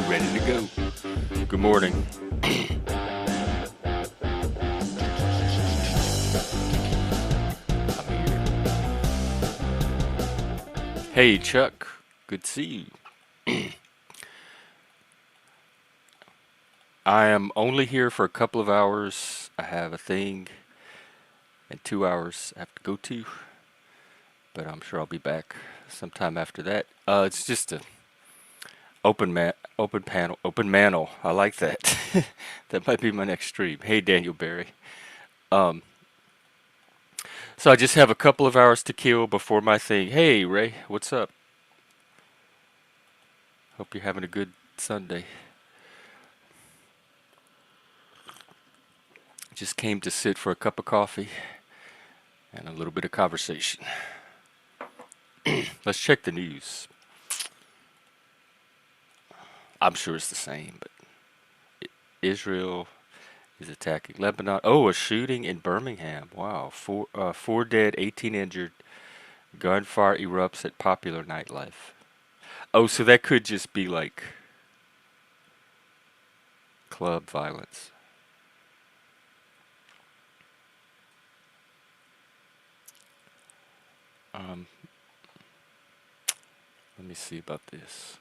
ready to go. Good morning. I'm here. Hey, Chuck. Good to see you. I am only here for a couple of hours. I have a thing in 2 hours I have to go to, but I'm sure I'll be back sometime after that. It's just a open panel, open mantle. I like that. That might be my next stream. Hey, Daniel Barry. Um, so I just have a couple of hours to kill before my thing. Hey, Ray, what's up? Hope you're having a good Sunday. Just came to sit for a cup of coffee and a little bit of conversation. Let's check the news. I'm sure it's the same, but Israel is attacking Lebanon. Oh, a shooting in Birmingham. Wow, four dead, 18 injured. Gunfire erupts at popular nightlife. Oh, so that could just be like club violence. Um, Let me see about this.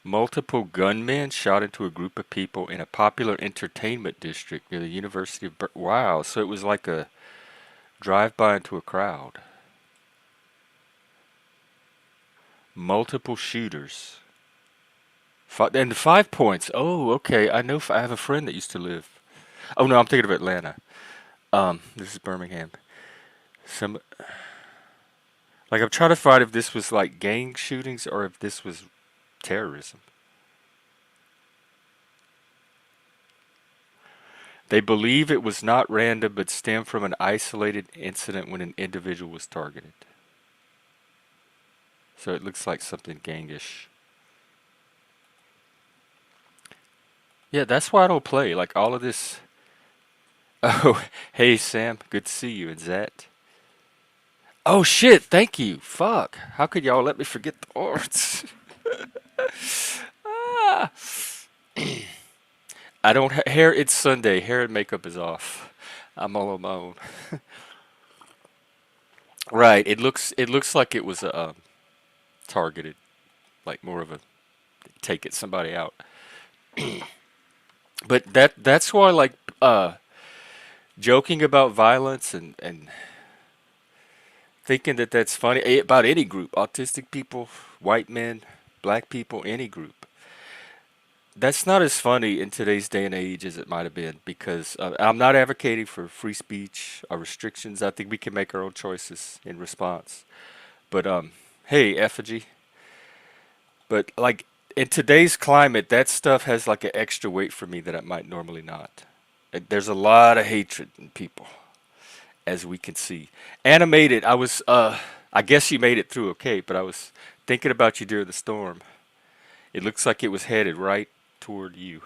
Multiple gunmen shot into a group of people in a popular entertainment district near the University of Wow, so it was like a drive-by into a crowd. Multiple shooters. And 5 points. Oh, okay. I know. I have a friend that used to live. Oh no, I'm thinking of Atlanta. This is Birmingham. Some like I'm trying to find if this was like gang shootings or if this was terrorism. They believe it was not random but stemmed from an isolated incident when an individual was targeted. So it looks like something gangish. Yeah, that's why I don't play. Like all of this. Oh, hey Sam, good to see you. Is that? Oh shit, thank you. Fuck. How could y'all let me forget the arts? Ah. I don't hair. It's Sunday. Hair and makeup is off. I'm all on my own. Right. It looks like it was targeted, like more of a take it somebody out. But that's why like joking about violence and thinking that that's funny about any group, autistic people, white men, black people, any group. That's not as funny in today's day and age as it might have been because I'm not advocating for free speech or restrictions. I think we can make our own choices in response. But hey, effigy. But like in today's climate, that stuff has like an extra weight for me that it might normally not. There's a lot of hatred in people, as we can see. Animated, I guess you made it through okay, but I was thinking about you during the storm. It looks like it was headed right toward you.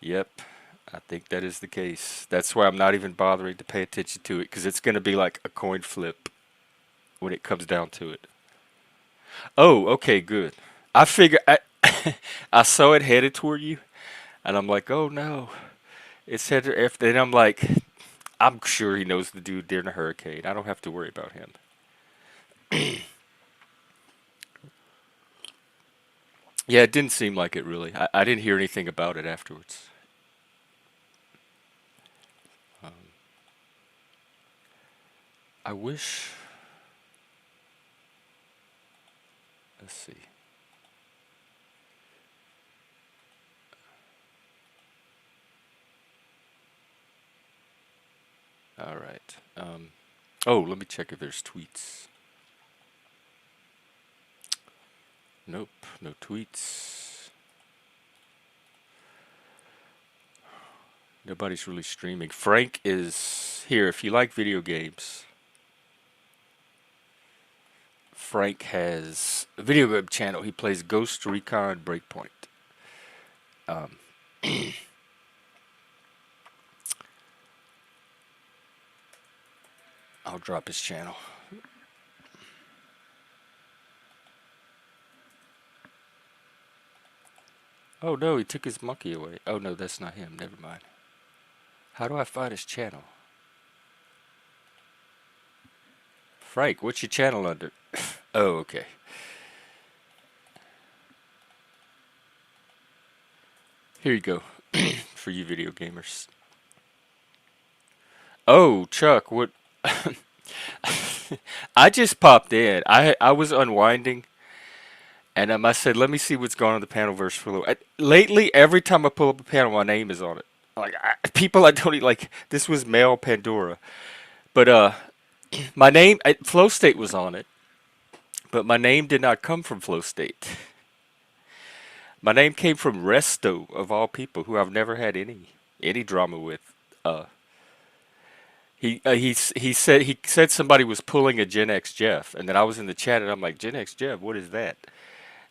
Yep, I think that is the case. That's why I'm not even bothering to pay attention to it, because it's going to be like a coin flip when it comes down to it. Oh, okay, good. I I saw it headed toward you, and I'm like, oh no, it's headed. If then I'm like, I'm sure he knows the dude during a hurricane. I don't have to worry about him. Yeah, it didn't seem like it really. I didn't hear anything about it afterwards. Um, I wish. Let's see. All right. Oh, let me check if there's tweets. Nope, no tweets. Nobody's really streaming. Frank is here. If you like video games, Frank has a video game channel. He plays Ghost Recon Breakpoint. Um, I'll drop his channel. Oh no, he took his monkey away. Oh no, that's not him. Never mind. How do I find his channel? Frank, what's your channel under? Oh, okay. Here you go. For you video gamers. Oh, Chuck, what? I just popped in. I was unwinding, and I said, let me see what's going on in the panel verse for a little. Lately, every time I pull up a panel, my name is on it. Like people I don't like. This was male Pandora, but my name Flow State was on it, but my name did not come from Flow State. My name came from Resto of all people, who I've never had any drama with. Uh, he said somebody was pulling a Gen X Jeff, and then I was in the chat and I'm like, Gen X Jeff, what is that?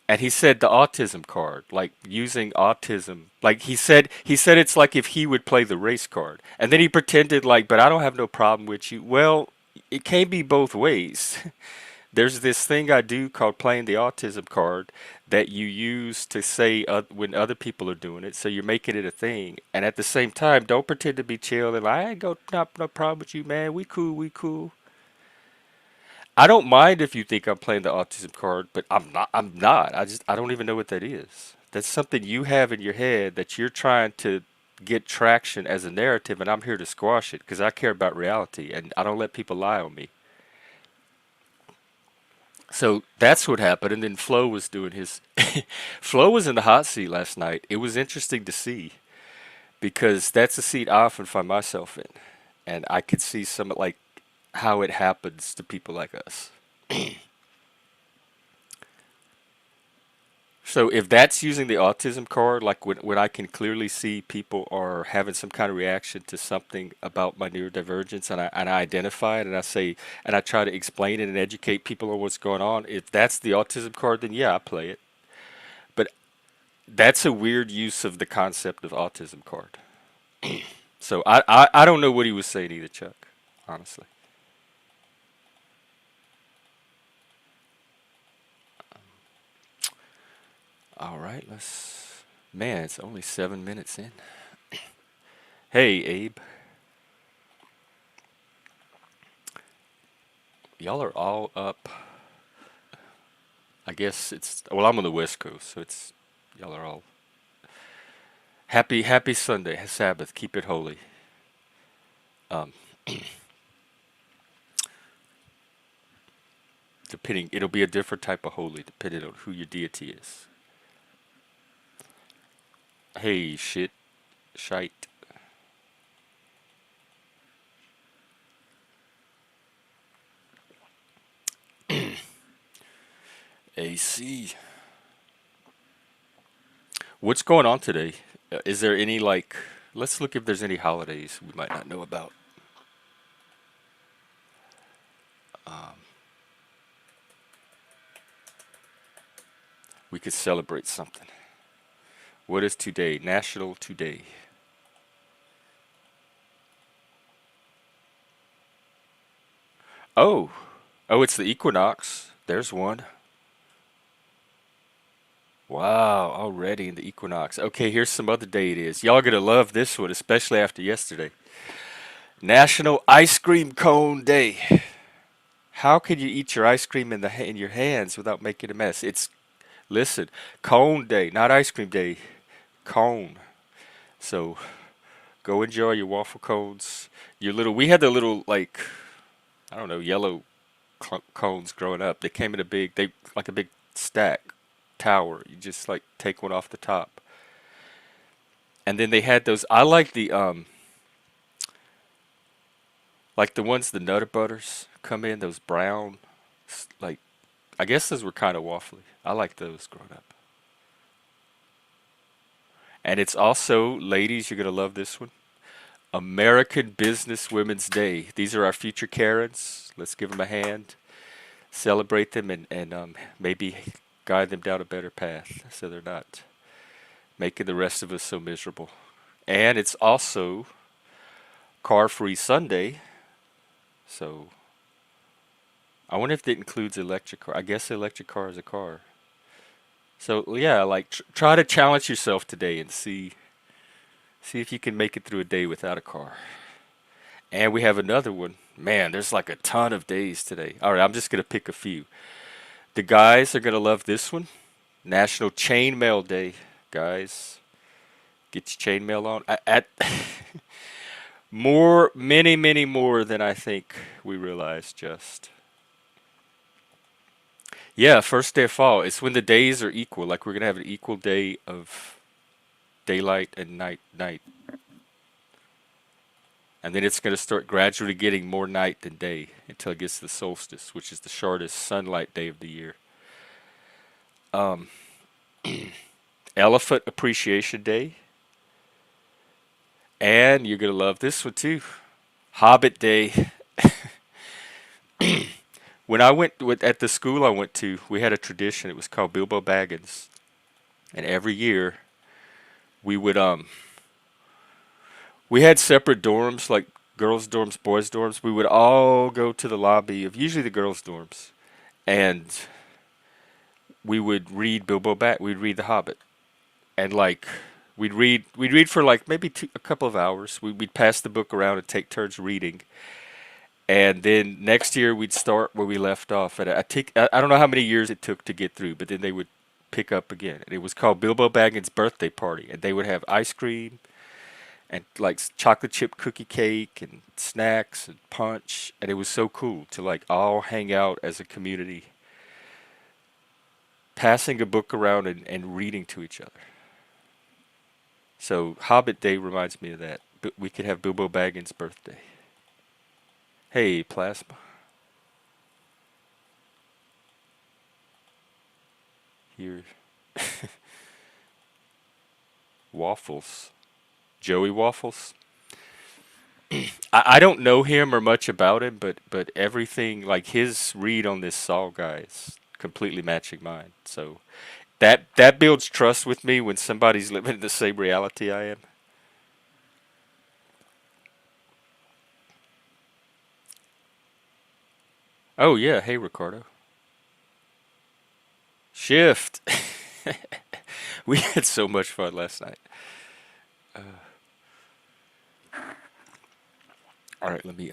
And he said the autism card, like using autism. Like he said it's like if he would play the race card. And then he pretended like, but I don't have no problem with you. Well, it can be both ways. There's this thing I do called playing the autism card that you use to say when other people are doing it. So you're making it a thing. And at the same time, don't pretend to be chill and like, I ain't got no problem with you, man. We cool, we cool. I don't mind if you think I'm playing the autism card, but I'm not. I'm not. I don't even know what that is. That's something you have in your head that you're trying to get traction as a narrative, and I'm here to squash it because I care about reality and I don't let people lie on me. So that's what happened, and then Flo was doing his. Flo was in the hot seat last night. It was interesting to see because that's a seat I often find myself in, and I could see some like how it happens to people like us. So if that's using the autism card, like when I can clearly see people are having some kind of reaction to something about my neurodivergence and I identify it and I say and I try to explain it and educate people on what's going on, if that's the autism card, then yeah, I play it. But that's a weird use of the concept of autism card. So I don't know what he was saying either, Chuck, honestly. All right, let's. Man, it's only 7 minutes in. Hey, Abe. Y'all are all up. I guess it's well. I'm on the West Coast, so it's y'all are all happy Sunday, Sabbath. Keep it holy. Um, depending, it'll be a different type of holy depending on who your deity is. Hey, shite. AC. What's going on today? Is there any like? Let's look if there's any holidays we might not know about. Um, we could celebrate something. What is today? National Today. Oh, oh, it's the equinox. There's one. Wow, already in the equinox. Okay, here's some other day it is. Y'all gonna love this one, especially after yesterday. National Ice Cream Cone Day. How can you eat your ice cream in your hands without making a mess? It's listen, Cone Day, not Ice Cream Day. Cone. So go enjoy your waffle cones. Your little. We had the little like I don't know yellow cones growing up. They came in a big. They like a big stack tower. You just like take one off the top. And then they had those. I like the ones the Nutter Butters come in. Those brown, like I guess those were kind of waffly. I like those growing up. And it's also, ladies, you're gonna love this one. American Business Women's Day. These are our future Karens. Let's give them a hand, celebrate them, and maybe guide them down a better path so they're not making the rest of us so miserable. And it's also car-free Sunday, so I wonder if it includes electric car. I guess electric car is a car. So yeah, like try to challenge yourself today and see if you can make it through a day without a car. And we have another one. Man, there's like a ton of days today. All right, I'm just gonna pick a few. The guys are gonna love this one. National Chainmail Day, guys. Get your chainmail on. At more, many, many more than I think we realize. Just yeah, first day of fall. It's when the days are equal. Like we're gonna have an equal day of daylight and night, and then it's gonna start gradually getting more night than day until it gets to the solstice, which is the shortest sunlight day of the year. Um, Elephant Appreciation Day, and you're gonna love this one too. Hobbit Day. When I went at the school I went to, we had a tradition. It was called Bilbo Baggins, and every year we would we had separate dorms, like girls' dorms, boys' dorms. We would all go to the lobby of usually the girls' dorms, and we would read Bilbo Bag. We'd read The Hobbit, and like we'd read for like maybe a couple of hours. We'd pass the book around and take turns reading, and then next year we'd start where we left off. And I don't know how many years it took to get through, but then they would pick up again. And it was called Bilbo Baggins' birthday party, and they would have ice cream and like chocolate chip cookie cake and snacks and punch, and it was so cool to like all hang out as a community, passing a book around and reading to each other. So Hobbit Day reminds me of that. But we could have Bilbo Baggins' birthday. Hey, Plasma. Here. Waffles. Joey Waffles. I don't know him or much about him, but everything like his read on this Saul guy is completely matching mine. So that builds trust with me when somebody's living in the same reality I am. Oh yeah, hey Ricardo. Shift. We had so much fun last night. All right, let me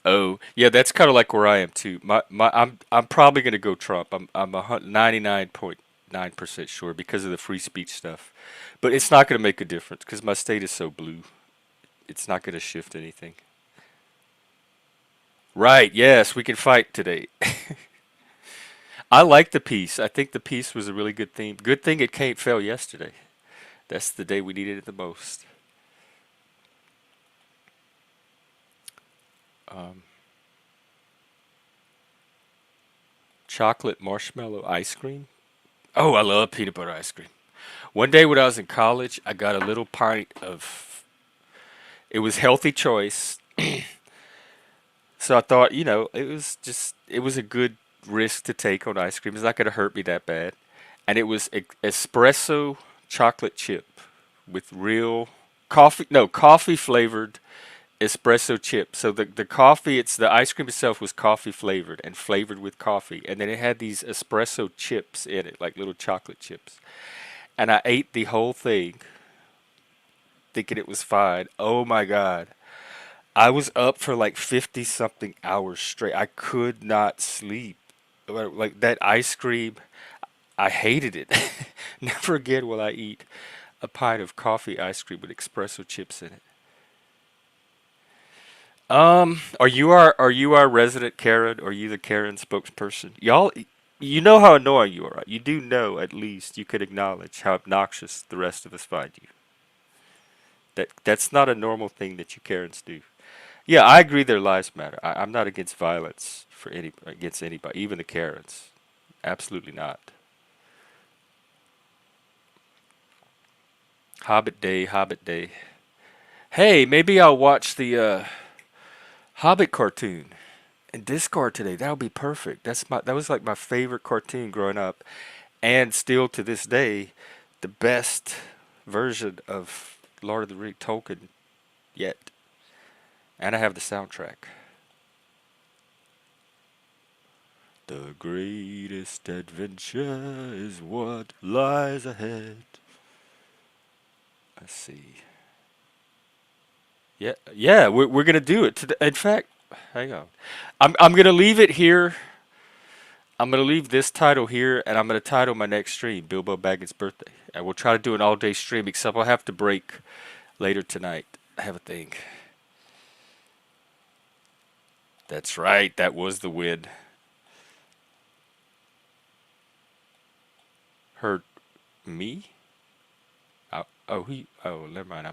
Oh, yeah, that's kind of like where I am too. I'm probably gonna go Trump. I'm 99.9% sure because of the free speech stuff, but it's not gonna make a difference because my state is so blue. It's not gonna shift anything. Right? Yes, we can fight today. I like the piece. I think the piece was a really good theme. Good thing it can't fail yesterday. That's the day we needed it the most. Um, Chocolate marshmallow ice cream. Oh, I love peanut butter ice cream. One day when I was in college, I got a little pint of. It was healthy choice, so I thought, it was a good risk to take on ice cream. It's not going to hurt me that bad, and it was espresso chocolate chip with real coffee, no coffee flavored espresso chip. So the coffee, it's the ice cream itself was coffee flavored and flavored with coffee, and then it had these espresso chips in it, like little chocolate chips. And I ate the whole thing, thinking it was fine. Oh my god. I was up for like 50 something hours straight. I could not sleep. Like that ice cream, I hated it. Never again will I eat a pint of coffee ice cream with espresso chips in it. Are you our resident Karen? Are you the Karen spokesperson? Y'all, you know how annoying you are, right? You do know at least you could acknowledge how obnoxious the rest of us find you. That's not a normal thing that you Karens do. Yeah, I agree their lives matter. I'm not against violence for any against anybody, even the Karens. Absolutely not. Hobbit Day, Hobbit Day. Hey, maybe I'll watch the Hobbit cartoon and discard today. That would be perfect. That was like my favorite cartoon growing up, and still to this day, the best version of Lord of the Rings Tolkien yet. And I have the soundtrack. The greatest adventure is what lies ahead. Let's see. Yeah, yeah, we're gonna do it today. In fact, hang on. I'm gonna leave it here. I'm gonna leave this title here, and I'm gonna title my next stream Bilbo Baggins' birthday. And we'll try to do an all-day stream, except I'll have to break later tonight. I have a thing. That's right. That was the win. Hurt me? Oh, he. Oh, never mind.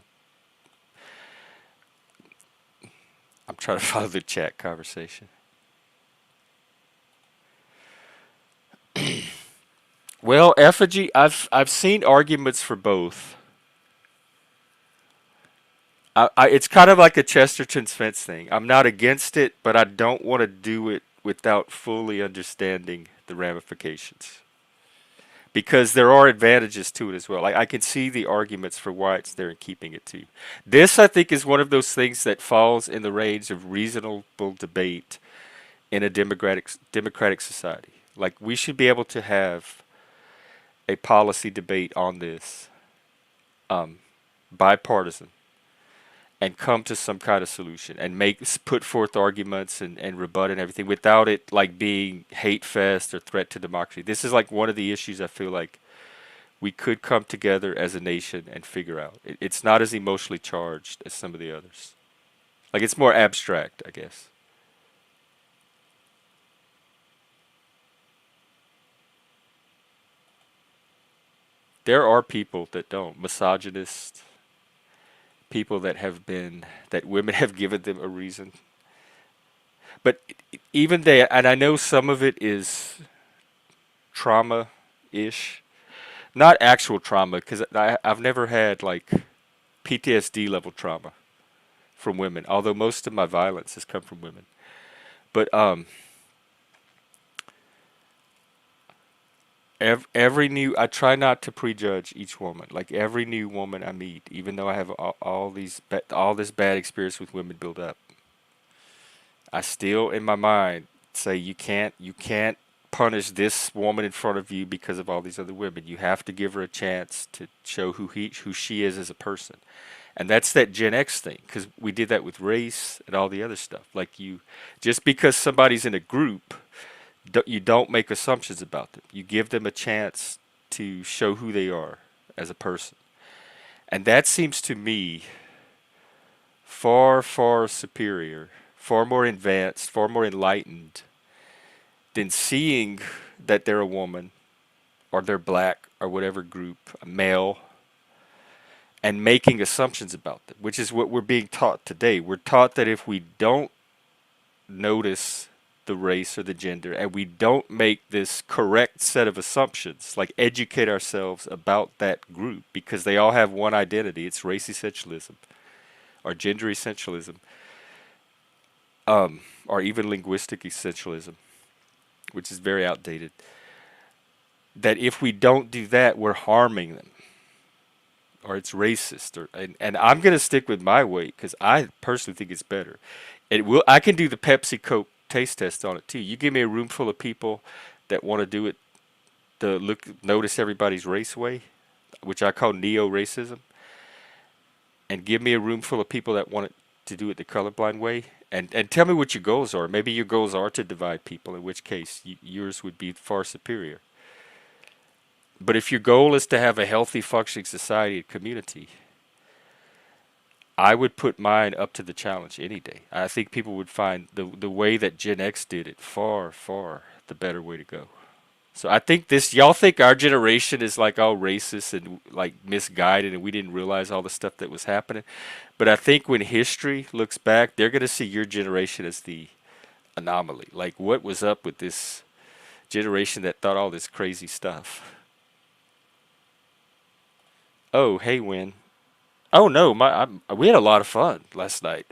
I'm trying to follow the chat conversation. Well, effigy. I've seen arguments for both. It's kind of like a Chesterton's fence thing. I'm not against it, but I don't want to do it without fully understanding the ramifications. Because there are advantages to it as well. Like I can see the arguments for why it's there and keeping it too. This, I think, is one of those things that falls in the range of reasonable debate in a democratic society. Like we should be able to have a policy debate on this, um, bipartisan, and come to some kind of solution and put forth arguments and rebut and everything without it like being hate fest or threat to democracy. This is like one of the issues I feel like we could come together as a nation and figure out. It's not as emotionally charged as some of the others. Like it's more abstract, I guess. There are people that don't. Misogynists, people that women have given them a reason. But even they, and I know some of it is trauma ish, not actual trauma, because I've never had like PTSD level trauma from women, although most of my violence has come from women. But every new, I try not to prejudge each woman. Like every new woman I meet, even though I have all this bad experience with women build up, I still in my mind say you can't punish this woman in front of you because of all these other women. You have to give her a chance to show who she is as a person. And that's that Gen X thing, because we did that with race and all the other stuff. Like just because somebody's in a group, you don't make assumptions about them. You give them a chance to show who they are as a person. And that seems to me far, far superior, far more advanced, far more enlightened than seeing that they're a woman or they're black or whatever group, a male, and making assumptions about them, which is what we're being taught today. We're taught that if we don't notice the race or the gender and we don't make this correct set of assumptions, like educate ourselves about that group, because they all have one identity, it's race essentialism or gender essentialism, or even linguistic essentialism, which is very outdated. That if we don't do that, we're harming them, or it's racist, and I'm gonna stick with my weight because I personally think it's better. It will. I can do the Pepsi Coke taste test on it too. You give me a room full of people that want to do it, notice everybody's race way, which I call neo-racism, and give me a room full of people that want it to do it the colorblind way, and tell me what your goals are. Maybe your goals are to divide people, in which case yours would be far superior. But if your goal is to have a healthy, functioning society and community, I would put mine up to the challenge any day. I think people would find the way that Gen X did it far, far the better way to go. So I think y'all think our generation is like all racist and like misguided and we didn't realize all the stuff that was happening. But I think when history looks back, they're going to see your generation as the anomaly. Like what was up with this generation that thought all this crazy stuff? Oh, hey, Win. Oh no, we had a lot of fun last night.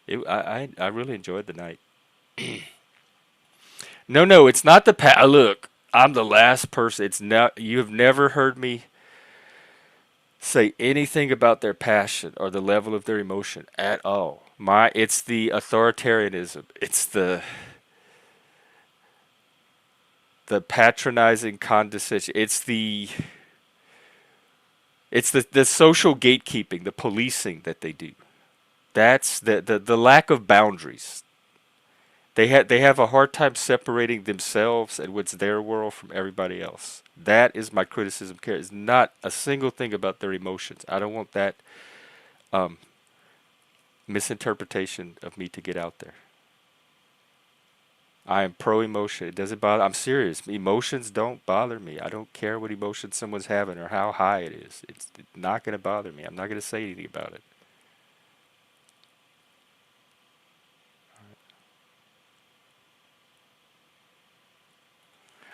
I really enjoyed the night. No, no, it's not the look, I'm the last person. It's not. You have never heard me say anything about their passion or the level of their emotion at all. It's the authoritarianism. It's the patronizing condescension. It's the social gatekeeping, the policing that they do. That's the lack of boundaries. They have a hard time separating themselves and what's their world from everybody else. That is my criticism. Care is not a single thing about their emotions. I don't want that um, misinterpretation of me to get out there. I am pro emotion. It doesn't bother. I'm serious. Emotions don't bother me. I don't care what emotion someone's having or how high it is. It's not going to bother me. I'm not going to say anything about it.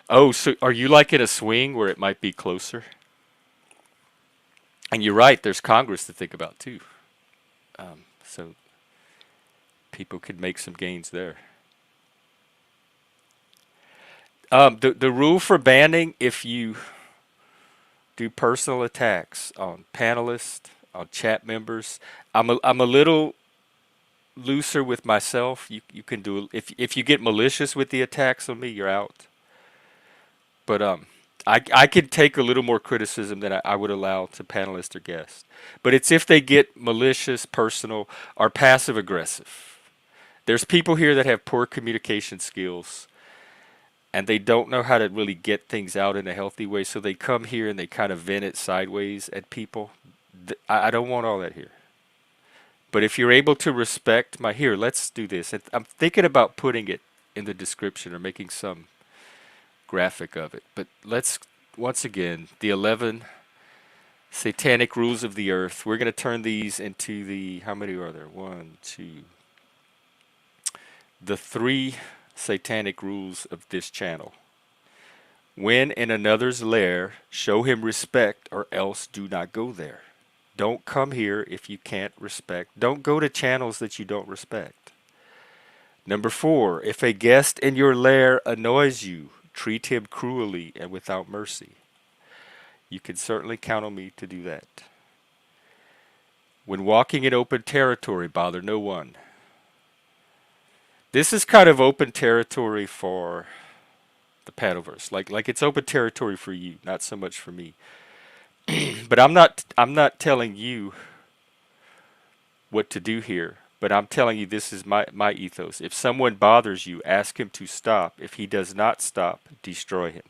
Oh, so are you like in a swing where it might be closer? And you're right. There's Congress to think about too. So people could make some gains there. The rule for banning, if you do personal attacks on panelists, on chat members, I'm a little looser with myself. You can do, if you get malicious with the attacks on me, you're out. But I can take a little more criticism than I would allow to panelists or guests. But it's if they get malicious, personal, or passive aggressive. There's people here that have poor communication skills and they don't know how to really get things out in a healthy way, so they come here and they kind of vent it sideways at people. I don't want all that here. But if you're able to respect my here, let's do this. I'm thinking about putting it in the description or making some graphic of it. But let's once again the 11 satanic rules of the earth. We're going to turn these into the how many are there? One, two, the three satanic rules of this channel. When in another's lair, show him respect or else do not go there. Don't come here if you can't respect. Don't go to channels that you don't respect. Number 4, if a guest in your lair annoys you, treat him cruelly and without mercy. You can certainly count on me to do that. When walking in open territory, bother no one. This is kind of open territory for the Panoverse. Like it's open territory for you, not so much for me. But I'm not telling you what to do here, but I'm telling you this is my ethos. If someone bothers you, ask him to stop. If he does not stop, destroy him.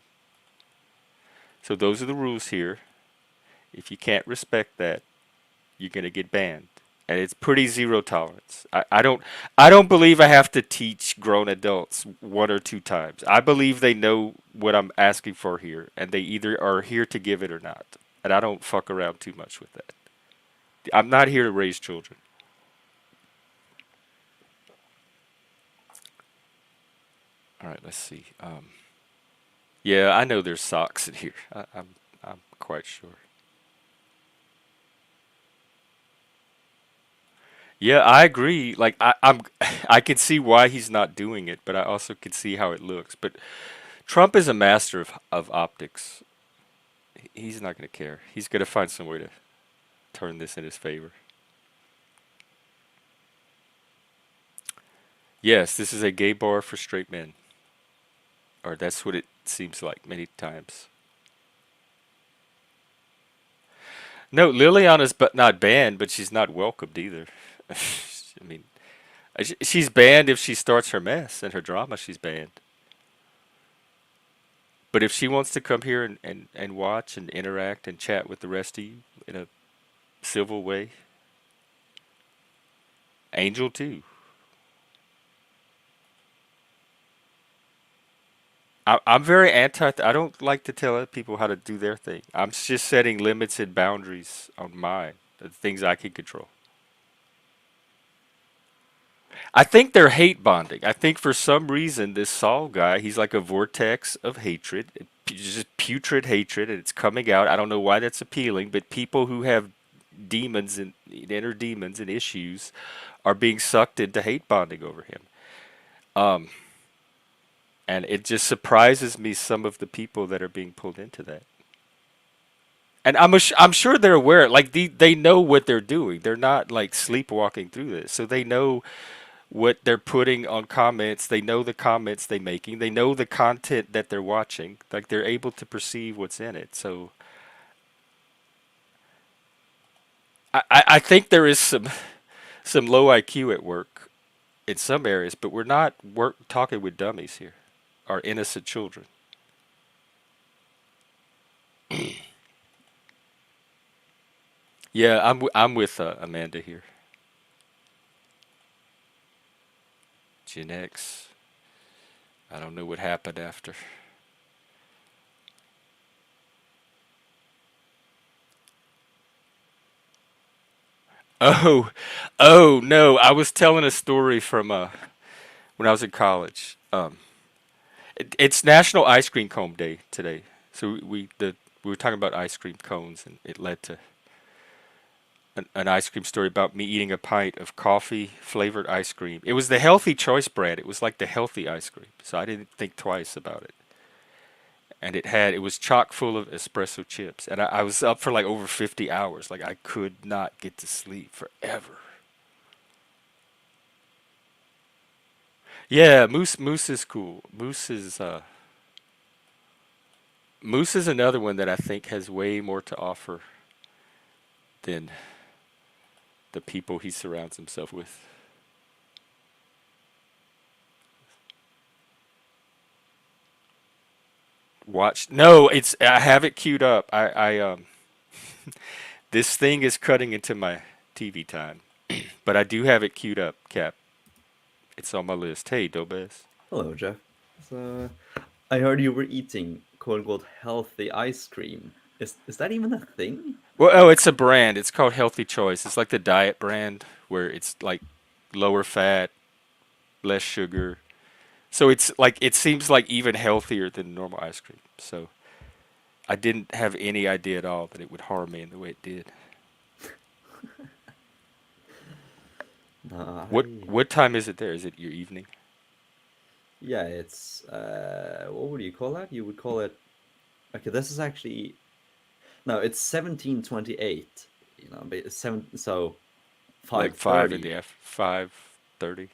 So those are the rules here. If you can't respect that, you're gonna get banned. And it's pretty zero tolerance. I don't believe I have to teach grown adults one or two times. I believe they know what I'm asking for here, and they either are here to give it or not. And I don't fuck around too much with that. I'm not here to raise children. All right, let's see. Yeah, I know there's socks in here. I'm quite sure. Yeah, I agree. Like I can see why he's not doing it, but I also can see how it looks. But Trump is a master of optics. He's not going to care. He's going to find some way to turn this in his favor. Yes, this is a gay bar for straight men, or that's what it seems like many times. No, Liliana's but not banned, but she's not welcomed either. I mean, she's banned if she starts her mess and her drama. She's banned. But if she wants to come here and watch and interact and chat with the rest of you in a civil way, Angel too. I'm very anti. I don't like to tell other people how to do their thing. I'm just setting limits and boundaries on mine, the things I can control. I think they're hate bonding. I think for some reason this Saul guy, he's like a vortex of hatred, just putrid hatred, and it's coming out. I don't know why that's appealing, but people who have demons and inner demons and issues are being sucked into hate bonding over him. Um, and it just surprises me some of the people that are being pulled into that. And I'm sure they're aware. Like they know what they're doing. They're not like sleepwalking through this. So they know what they're putting on comments. They know the comments they're making. They know the content that they're watching. Like they're able to perceive what's in it. So I think there is some low IQ at work in some areas, but we're not talking with dummies here, or innocent children. Yeah, I'm with Amanda here. Gen X. I don't know what happened after. Oh, oh no! I was telling a story from when I was in college. It's National Ice Cream Cone Day today, so we were talking about ice cream cones, and it led to an ice cream story about me eating a pint of coffee flavored ice cream. It was the Healthy Choice brand. It was like the healthy ice cream, so I didn't think twice about it. And it was chock full of espresso chips, and I was up for like over 50 hours. Like I could not get to sleep forever. Yeah, Moose is cool. Moose is another one that I think has way more to offer than the people he surrounds himself with. Watch. No, it's I have it queued up. I this thing is cutting into my TV time, but I do have it queued up, Cap. It's on my list. Hey, Dobez. Hello, Jeff. So, I heard you were eating quote unquote healthy ice cream. Is that even a thing? Well, oh, it's a brand. It's called Healthy Choice. It's like the diet brand where it's like lower fat, less sugar. So it's like it seems like even healthier than normal ice cream. So I didn't have any idea at all that it would harm me in the way it did. No, What time is it there? Is it your evening? yeah, it's what would you call that? You would call it okay. This is actually no, it's 1728. You know, but it's seven. So Like five five in thirty. the F 5:30.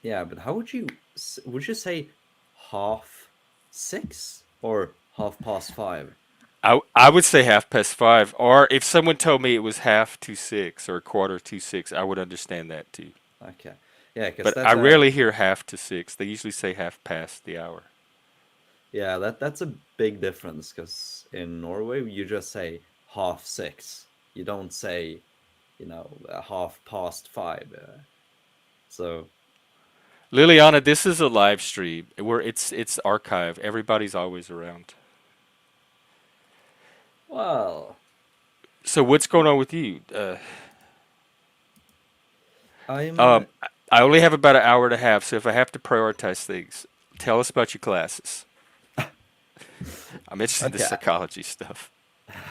Yeah, but how would you say half six or half past five? I would say 5:30, or if someone told me it was 5 to 6 or 1/4 to 6, I would understand that too. Okay, yeah, because But I that's a rarely hear 5 to 6. They usually say half past the hour. yeah that's a big difference. Because in Norway you just say half six. You don't say half past five. So Liliana, this is a live stream where it's archived. Everybody's always around. well, So what's going on with you? I'm I only have about an hour and a half, so if I have to prioritize things, tell us about your classes. I'm interested in the okay. psychology stuff.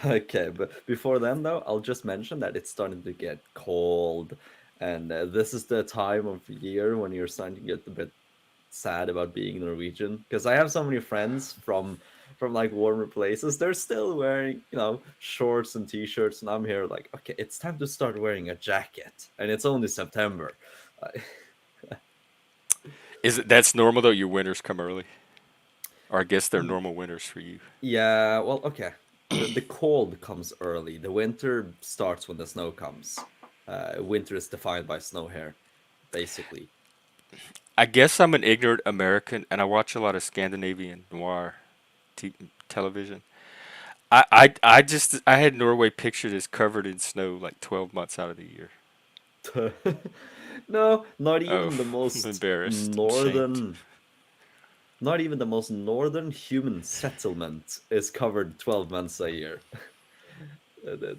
Okay, but before then, though, I'll just mention that it's starting to get cold, and this is the time of year when you're starting to get a bit sad about being Norwegian. Because I have so many friends from like warmer places. They're still wearing shorts and t-shirts, and I'm here like, okay, it's time to start wearing a jacket, and it's only September. Uh, That's normal though? Your winters come early, or I guess they're normal winters for you. yeah, well, okay. The cold comes early. The winter starts when the snow comes. Winter is defined by snow here, basically. I guess I'm an ignorant American, and I watch a lot of Scandinavian noir t- television. I had Norway pictured as covered in snow like 12 months out of the year. No, Oh, I'm embarrassed. I'm ashamed. not even the most northern human settlement is covered 12 months a year. Uh, that-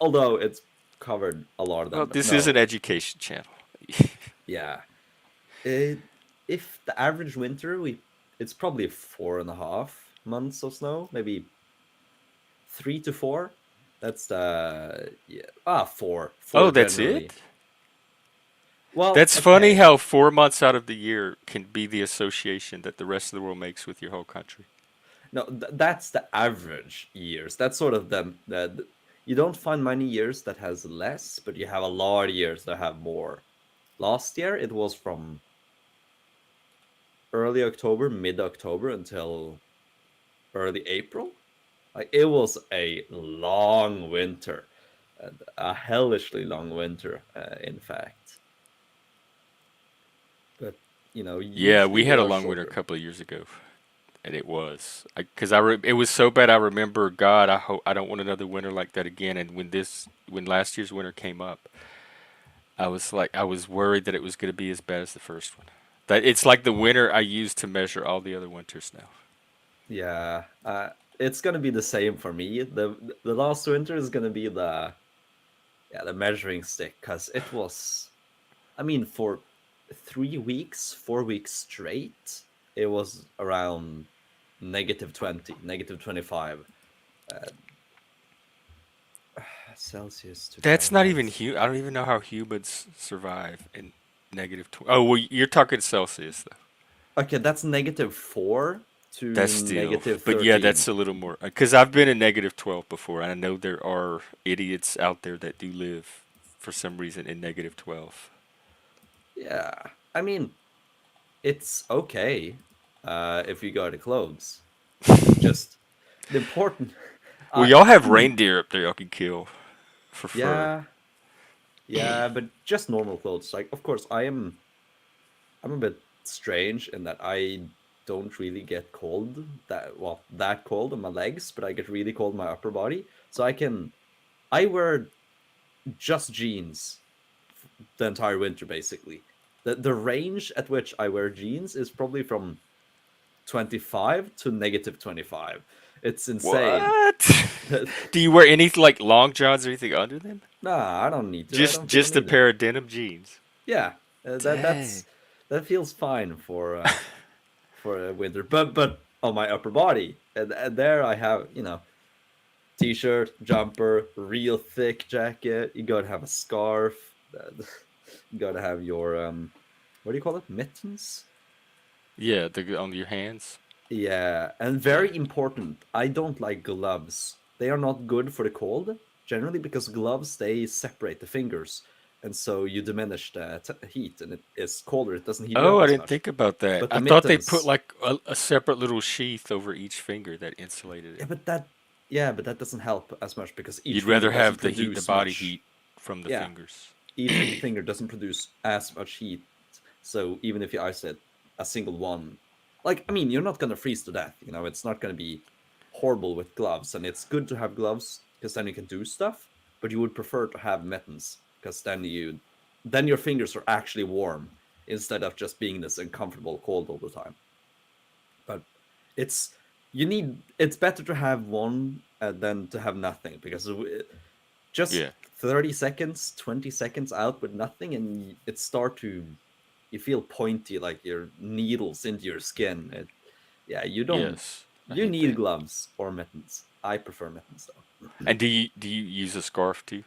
Although it's covered a lot of Well, them, but this is no. an education channel. Yeah. It, if the average winter, it's probably 4.5 months of snow, maybe 3 to 4. That's the yeah four Oh, that's it? generally. Well, That's funny okay. how 4 months out of the year can be the association that the rest of the world makes with your whole country. No, that's the average years. That's sort of you don't find many years that has less, but you have a lot of years that have more. Last year it was from early October, mid October until early April. Like it was a long winter, a hellishly long winter, in fact. But Yeah, usually we they had a are long winter a shorter. couple of years ago, and it was because it was so bad. I remember, God, I hope I don't want another winter like that again. And when last year's winter came up, I was worried that it was going to be as bad as the first one. That it's like the winter I used to measure all the other winters now. Yeah, it's gonna be the same for me. The last winter is gonna be the measuring stick because it was. I mean, for 3 weeks, 4 weeks straight, it was around -20, -25 uh, Celsius to That's not Fahrenheit. even I don't even know how humans survive in negative 20. Oh, well, you're talking Celsius though. Okay, that's -4 to That's still, negative but yeah, 13. that's a little more because I've been in negative 12 before, and I know there are idiots out there that do live for some reason in negative 12. Yeah, I mean, it's okay if you got the clothes. Just the important. Well, I y'all have reindeer up there y'all can kill for fur. Yeah, yeah, but just normal clothes. Like, of course, I'm a bit strange in that I don't really get cold that cold on my legs, but I get really cold in my upper body. So I wear just jeans the entire winter basically. The range at which I wear jeans is probably from 25 to -25. It's insane. What? Do you wear anything like long johns or anything under them? Nah, I don't need to. I Just don't feel just a need it. pair of denim jeans. Yeah, Dang. that feels fine for a winter. But on my upper body, and there I have t-shirt, jumper, real thick jacket. You gotta have a scarf. You gotta have your what do you call it? Mittens. Yeah, the on your hands. Yeah, and Yeah. very important. I don't like gloves. They are not good for the cold generally because gloves they separate the fingers, and so you diminish the heat, and it is colder. It doesn't heat you Oh, up I as didn't much. think about that. But I the thought they put mittens, like a separate little sheath over each finger that insulated yeah, it. but that doesn't help as much because each You'd finger rather doesn't have the produce body much. heat from the Yeah, fingers. each finger doesn't produce as much heat. So even if you isolate a single one, like I mean, you're not gonna freeze to death. It's not gonna be horrible with gloves, and it's good to have gloves because then you can do stuff. But you would prefer to have mittens because then your fingers are actually warm instead of just being this uncomfortable cold all the time. But it's it's better to have one than to have nothing because just Yeah. 30 seconds 20 seconds out with nothing and it start to you feel pointy like your needles into your skin. Yeah, Yes. I you hate need that. gloves or mittens. I prefer mittens though. And do you use a scarf too?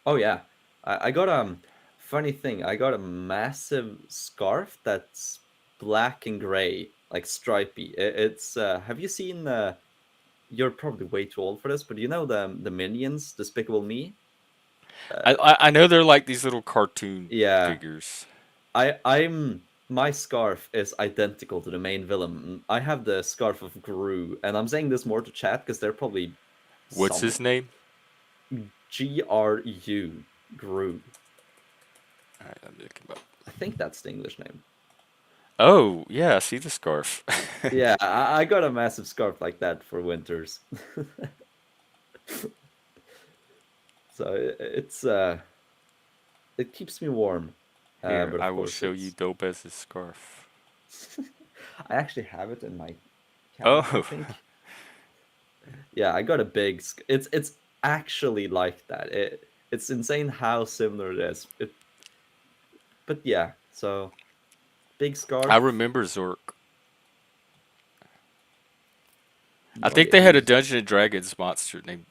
Oh yeah, I got funny thing. I got a massive scarf that's black and gray, like stripy. It's have you seen you're probably way too old for this, but you know the Minions, Despicable Me? Uh, I know they're like these little cartoon yeah, figures. I'm my scarf is identical to the main villain. I have the scarf of Gru, and I'm saying this more to chat because they're probably What's some his name? GRU Gru. All right, I'm looking up. I think that's the English name. Oh, yeah, I see the scarf. Yeah, I got a massive scarf like that for winters, so it keeps me warm. Here, But I of will course, show you it's Dobez's scarf. I actually have it in my cabinet. I Oh, think. Yeah, I got a big. It's actually like that. It's insane how similar it is. But yeah, so big I scarf. remember Zork. I Oh think yeah, they he had a was. Dungeons and Dragons monster named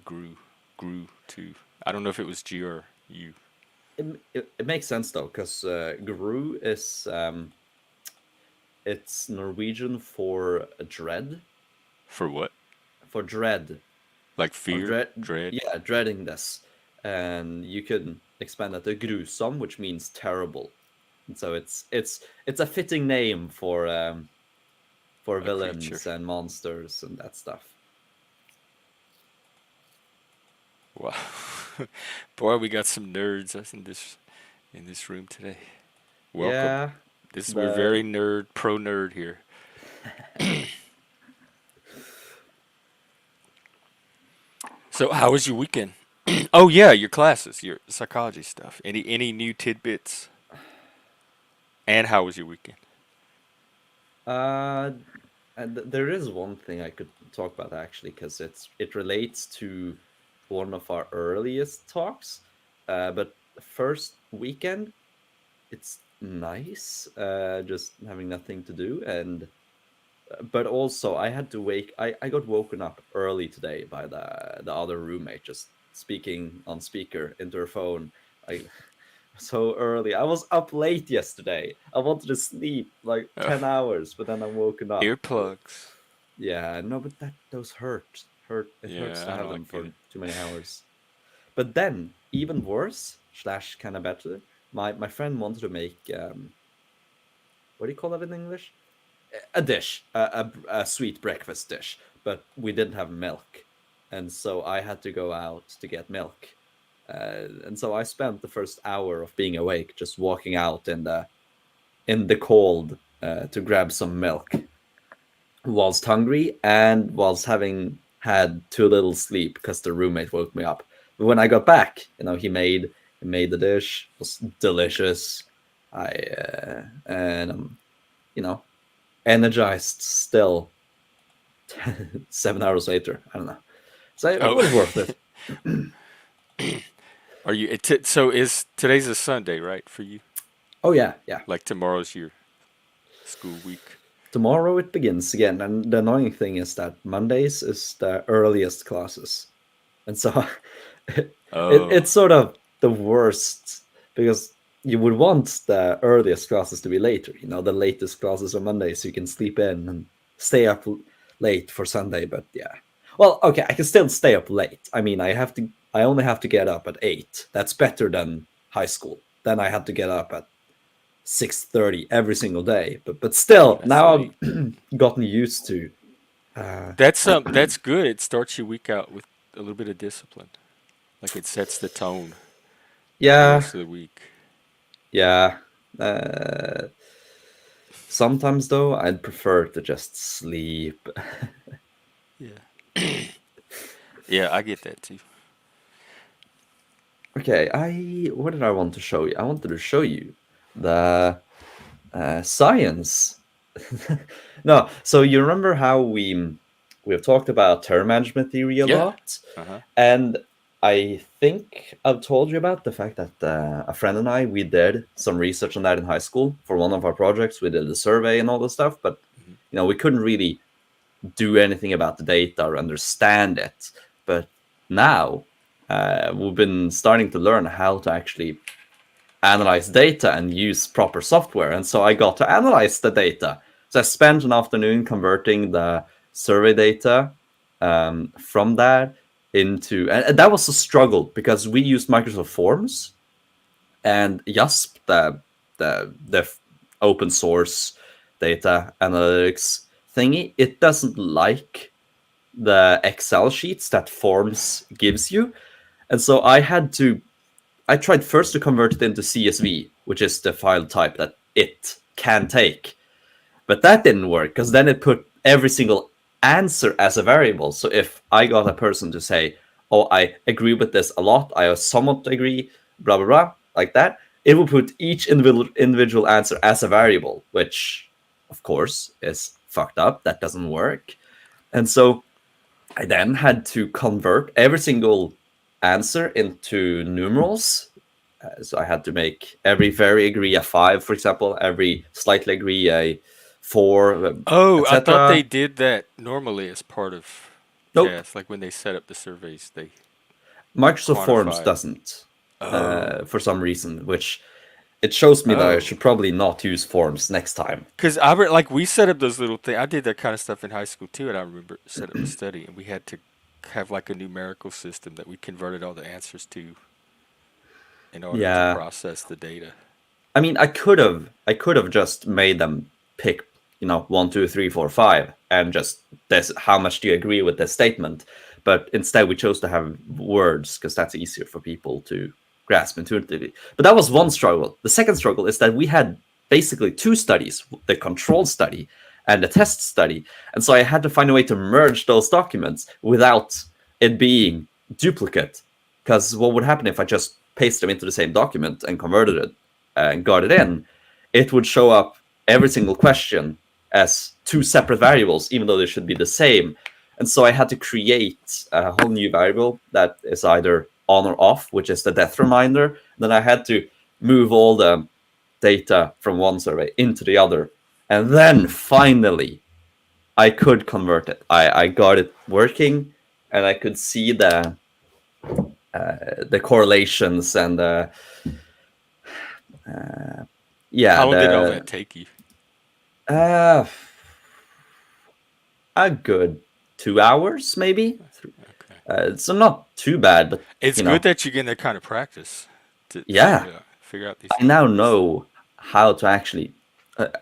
Gru too. I don't know if it was G or U. it makes sense though, because gru is it's Norwegian for dread, For what? for dread Like of fear, dread. yeah, dreading this, and you can expand that to gruesome, which means terrible. And so it's a fitting name for A creature. villains and monsters and that stuff. Wow. Boy, we got some nerds in this room today. Welcome. Yeah, We're the very pro nerd here. So, how was your weekend? Oh yeah, your classes, your psychology stuff. Any new tidbits? And how was your weekend? uh and there is one thing I could talk about actually, because it relates to one of our earliest talks. But first weekend, it's nice, just having nothing to do, and but also I had to I got woken up early today by the other roommate just speaking on speaker into her phone. I so early. I was up late yesterday. I wanted to sleep like Oh, 10 hours, but then I'm woken up. earplugs. Yeah, no, but that those hurt. It hurts Yeah, to I have know. I them get for it. too many hours. But then, even worse slash kind of better, my friend wanted to make what do you call that in English? A dish, a sweet breakfast dish, but we didn't have milk, and so I had to go out to get milk. And so I spent the first hour of being awake just walking out in the cold to grab some milk, whilst hungry and whilst having had too little sleep because the roommate woke me up. But when I got back, he made the dish. It was delicious. I and you know energized still 7 hours later. I don't know. So it Oh, was worth it. are you? So is today's a Sunday, right, for you? Oh yeah, yeah. Like tomorrow's your school week. Tomorrow it begins again, and the annoying thing is that Mondays is the earliest classes, and so Oh, it's sort of the worst, because you would want the earliest classes to be later. You know, the latest classes on Monday, so you can sleep in and stay up late for Sunday. But yeah, well, okay, I can still stay up late. I mean, I only have to get up at 8. That's better than high school. Then I had to get up at 6:30 every single day. But still, that's now late. I've gotten used to. Uh, That's good. It starts your week out with a little bit of discipline. Like it sets the tone for the yeah, rest of the week. yeah. Uh, Sometimes though, I'd prefer to just sleep. Yeah. Yeah, I get that too. Okay, I what did I want to show you? I wanted to show you the science. No, so you remember how we've talked about term management theory a Yeah. lot, Uh-huh. and I think I've told you about the fact that a friend and I we did some research on that in high school for one of our projects. We did a survey and all this stuff, but Mhm. we couldn't really do anything about the data or understand it. But now we've been starting to learn how to actually analyze data and use proper software. And so I got to analyze the data. So I spent an afternoon converting the survey data from that into, and that was a struggle because we used Microsoft Forms and JASP, the open source data analytics thingy. It doesn't like the Excel sheets that Forms gives you. And so I tried first to convert it into CSV, which is the file type that it can take. But that didn't work because then it put every single answer as a variable. So if I got a person to say, "Oh, I agree with this a lot. I somewhat agree," blah blah blah, like that, it will put each individual answer as a variable, which of course is fucked up. That doesn't work. And so I then had to convert every single answer into numerals. So I had to make every very agree a 5, for example, every slightly agree a 4, Oh, I thought they etc. did that normally as part of Nope. CAS. Like when they set up the surveys, they Microsoft Forms quantify it. doesn't. Oh. for some reason, which it shows me that I Oh. should probably not use forms next time. Because like we set up those little things. I did that kind of stuff in high school too, and I remember set up a study, and we had to have like a numerical system that we converted all the answers to in order to Yeah, process the data. I mean, I could have just made them pick, 1, 2, 3, 4, 5, and just this. How much do you agree with this statement? But instead, we chose to have words because that's easier for people to grasp intuitively. But that was one struggle. The second struggle is that we had basically two studies: the control study and the test study, and so I had to find a way to merge those documents without it being duplicate. Because what would happen if I just paste them into the same document and converted it and got it in? It would show up every single question as two separate variables, even though they should be the same. And so I had to create a whole new variable that is either on or off, which is the death reminder. Then I had to move all the data from one survey into the other. And then finally, I could convert it. I got it working, and I could see the correlations and yeah, How long did all the that take you? uh, a good 2 hours maybe. Okay. So not too bad, but It's you good know, that you're getting that kind of practice to yeah, figure out these I now things. know how to actually,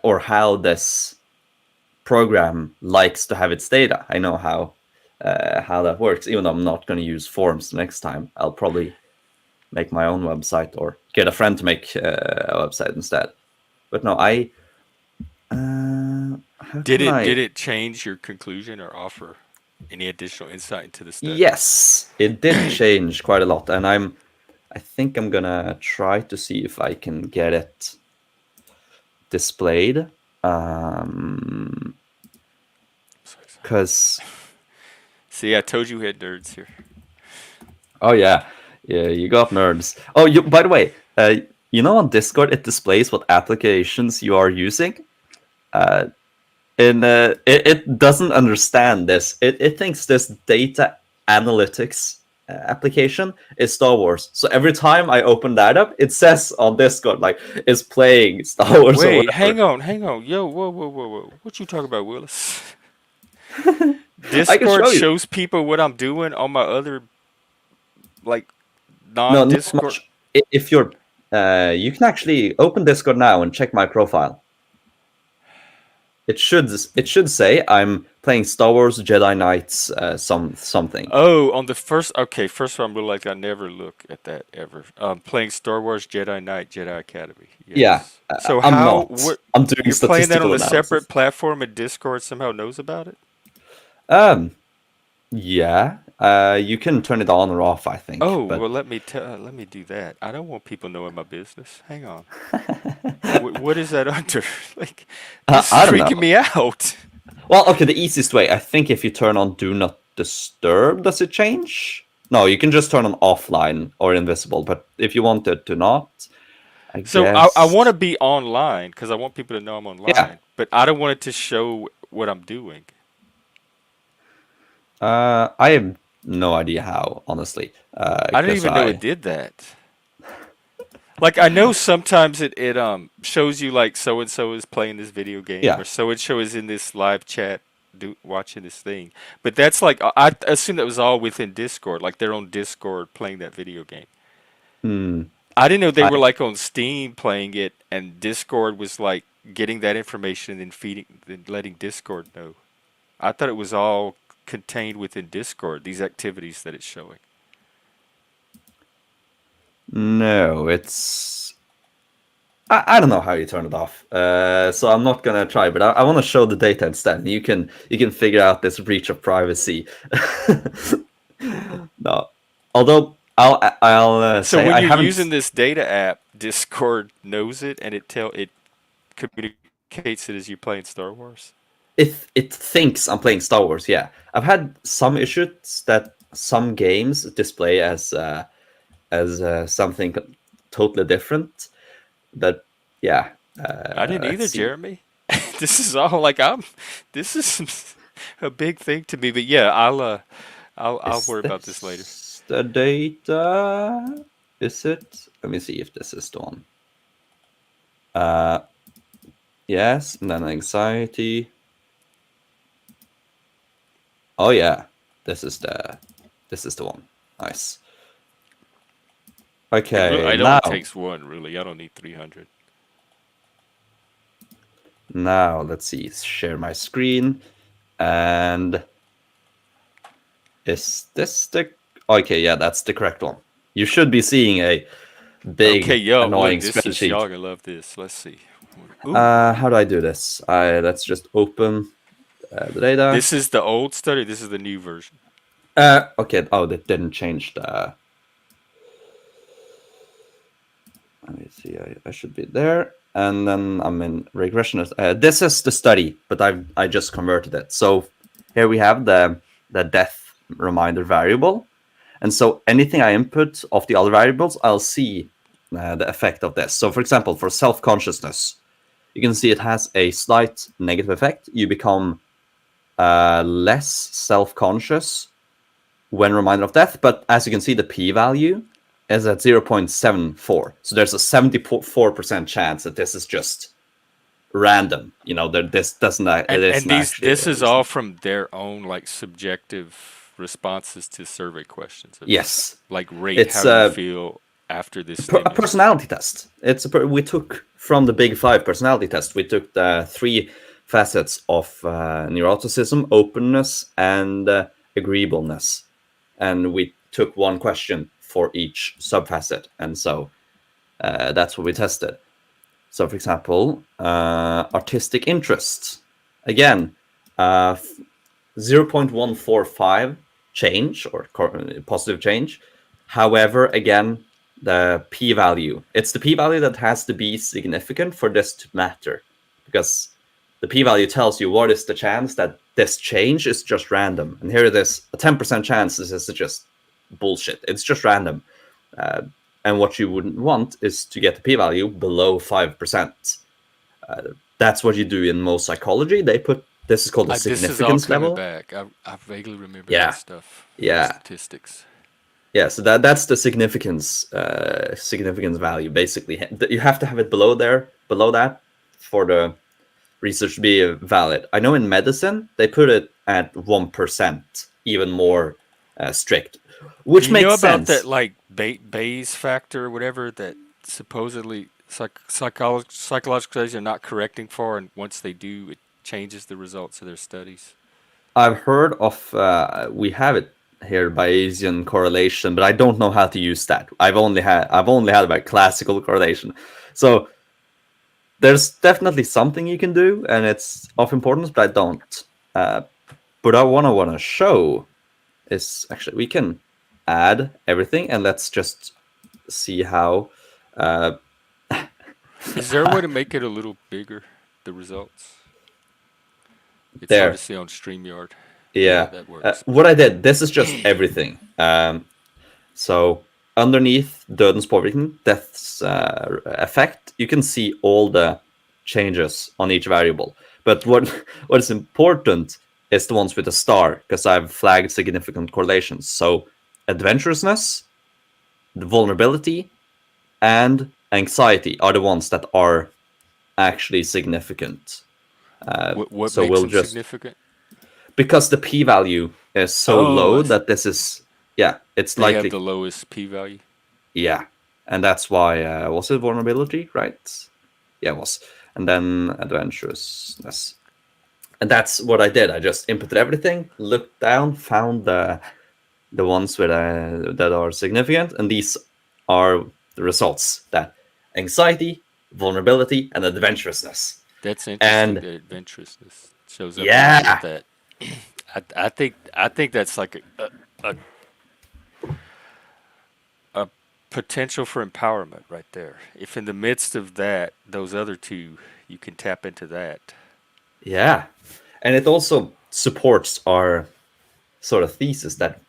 or how this program likes to have its data. I know how that works. Even though I'm not going to use forms next time, I'll probably make my own website or get a friend to make a website instead. But no, how Did can it I? did it change your conclusion or offer any additional insight into the study? Yes, it did change quite a lot, and I think I'm gonna try to see if I can get it displayed. Because See, I told you we had nerds here. oh yeah, you got nerds. Oh, by the way, on Discord it displays what applications you are using. Uh, and it doesn't understand this. It thinks this data analytics application is Star Wars. So every time I open that up, it says on Discord like it's playing Star Wars or Wait, whatever. hang on. Yo, whoa. What you talking about, Willis? I can Discord show you. shows people what I'm doing on my other like No, not non-Discord. much. If you're, you can actually open Discord now and check my profile. It should say I'm playing Star Wars Jedi Knights something. Oh, on the first. Okay, first of all, I'm really like I never look at that ever. Playing Star Wars Jedi Knight Jedi Academy. Yeah, Yes. So I'm how not. what I'm doing you're playing that on statistical a separate analysis. platform and Discord somehow knows about it? Um, yeah, you can turn it on or off, I think, Oh, but well, let me do that. I don't want people knowing my business. Hang on. What is that under? Like, this is I don't know. freaking me out. Well, okay, the easiest way, I think, if you turn on Do Not Disturb, does it change? No, you can just turn on offline or invisible, but if you want it to not, I So I want to guess. be online because I want people to know I'm Yeah, online, but I don't want it to show what I'm doing. I have no idea how, honestly, I didn't because even know it did that. Like I know sometimes it shows you like so and so is playing this video game yeah. or so and so is in this live chat watching this thing. But that's like I assume that was all within Discord, like their own Discord playing that video game. Hmm. I didn't know they I were like on Steam playing it and Discord was like getting that information and then feeding then letting Discord know. I thought it was all contained within Discord, these activities that it's showing. no, it's I don't know how you turn it off, so I'm not gonna try. But I want to show the data instead. You can figure out this breach of privacy. No, although I'll So say when I you're using haven't. this data app, Discord knows it and it communicates it as you playing Star Wars. It thinks I'm playing Star Wars. Yeah, I've had some issues that some games display as something totally different. But yeah, I didn't let's either, see. Jeremy. This is all like I'm. This is a big thing to me. But yeah, I'll worry Is about this later. this the data? Is it? Let me see if this is the one. Uh, yes, and then anxiety. Oh yeah, this is the one. Nice. Okay, It now only takes one, really. I don't need 300. let's see. Share my screen, and is this the? Okay, yeah, that's the correct one. You should be seeing a Okay, big yo, look, annoying this is spreadsheet. y'all gonna love this. Let's see. Ooh, How do I do this? Let's just open the data. this is the old study. This is the new version. Okay. Oh, that didn't change the. Let me see. I should be there, and then I'm in regressionist. This is the study, but I just converted it. So here we have the death reminder variable, and so anything I input of the other variables, I'll see the effect of this. So for example, for self consciousness, you can see it has a slight negative effect. You become less self conscious when reminded of death, but as you can see, the p-value is at 0.74. So there's a 74% chance that this is just random. That this doesn't, it And isn't these actually this a is all reason. from their own like subjective responses to survey questions of Yes, like rate it's how you feel after this a stimulus. personality test. We took from the Big Five personality test. We took the three facets of neuroticism, openness, and agreeableness, and we took one question for each subfacet, and so that's what we tested. So, for example, artistic interests. Again, 0.145 change or positive change. However, again, the p-value. It's the p-value that has to be significant for this to matter, because the p-value tells you what is the chance that this change is just random. And here it is, a 10% chance this is just bullshit. It's just random. Uh, and what you wouldn't want is to get the p-value below 5%. Uh, that's what you do in most psychology. They put this is called a This is all significance coming level. back. I vaguely remember Yeah, this stuff from yeah, statistics. yeah. So that's the significance value. Basically, you have to have it below that, for the research to be valid. I know in medicine they put it at 1%, even more strict, Do which you know makes about that sense. like Bayes factor or whatever that supposedly psychological studies are not correcting for, and once they do, it changes the results of their studies? I've heard of we have it here, Bayesian correlation, but I don't know how to use that. I've only had about classical correlation. So there's definitely something you can do, and it's of importance, but I don't. Uh, but I want to show is actually we can add everything, and let's just see how. Uh, Is there a way to make it a little bigger, the results? It's hard to there, see on StreamYard. Yeah, yeah. that works. What I did, this is just everything. So underneath Dödens påvirkning, death's effect, you can see all the changes on each variable. But what is important is the ones with a star, because I've flagged significant correlations. So adventurousness, the vulnerability, and anxiety are the ones that are actually significant. What So makes we'll them just, significant? because the p-value is so Oh, low I see. that this is, yeah, it's They have likely. the lowest p-value. Yeah, and that's why was it vulnerability, right? Yeah, it was. And then adventurousness, and that's what I did. I just inputted everything, looked down, found the ones with that are significant, and these are the results: that anxiety, vulnerability, and adventurousness. That's interesting. And The adventurousness shows up a lot with yeah, that. I think that's like a a potential for empowerment right there. If in the midst of that, those other two, you can tap into that. yeah, and it also supports our sort of thesis that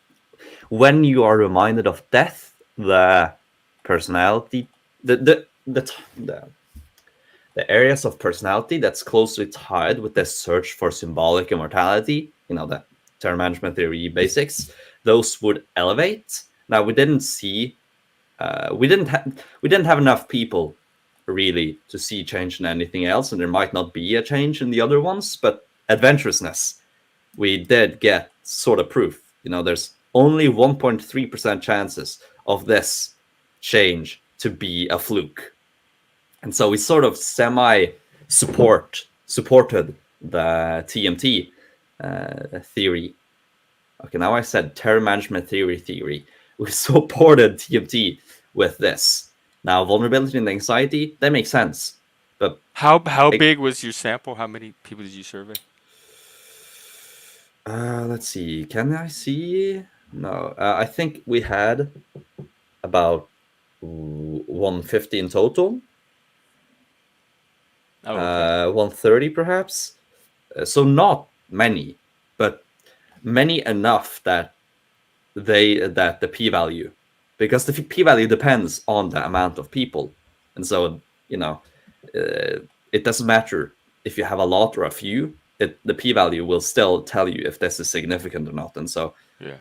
when you are reminded of death, the personality, the the areas of personality that's closely tied with the search for symbolic immortality, the terror management theory basics, those would elevate. Now, we didn't see we didn't have enough people really to see change in anything else, and there might not be a change in the other ones, but adventurousness, we did get sort of proof. There's only 1.3% chances of this change to be a fluke. And so we sort of supported the TMT theory. Okay, now I said terror management theory. We supported TMT with this. Now, vulnerability and anxiety, that makes sense. But How it, big was your sample? How many people did you survey? let's see. Can I see? No, I think we had about 150 in total, Oh, okay. 130 perhaps. So not many, but many enough that the p-value, because the p-value depends on the amount of people, and so you know it doesn't matter if you have a lot or a few. The p-value will still tell you if this is significant or not. And so Yeah.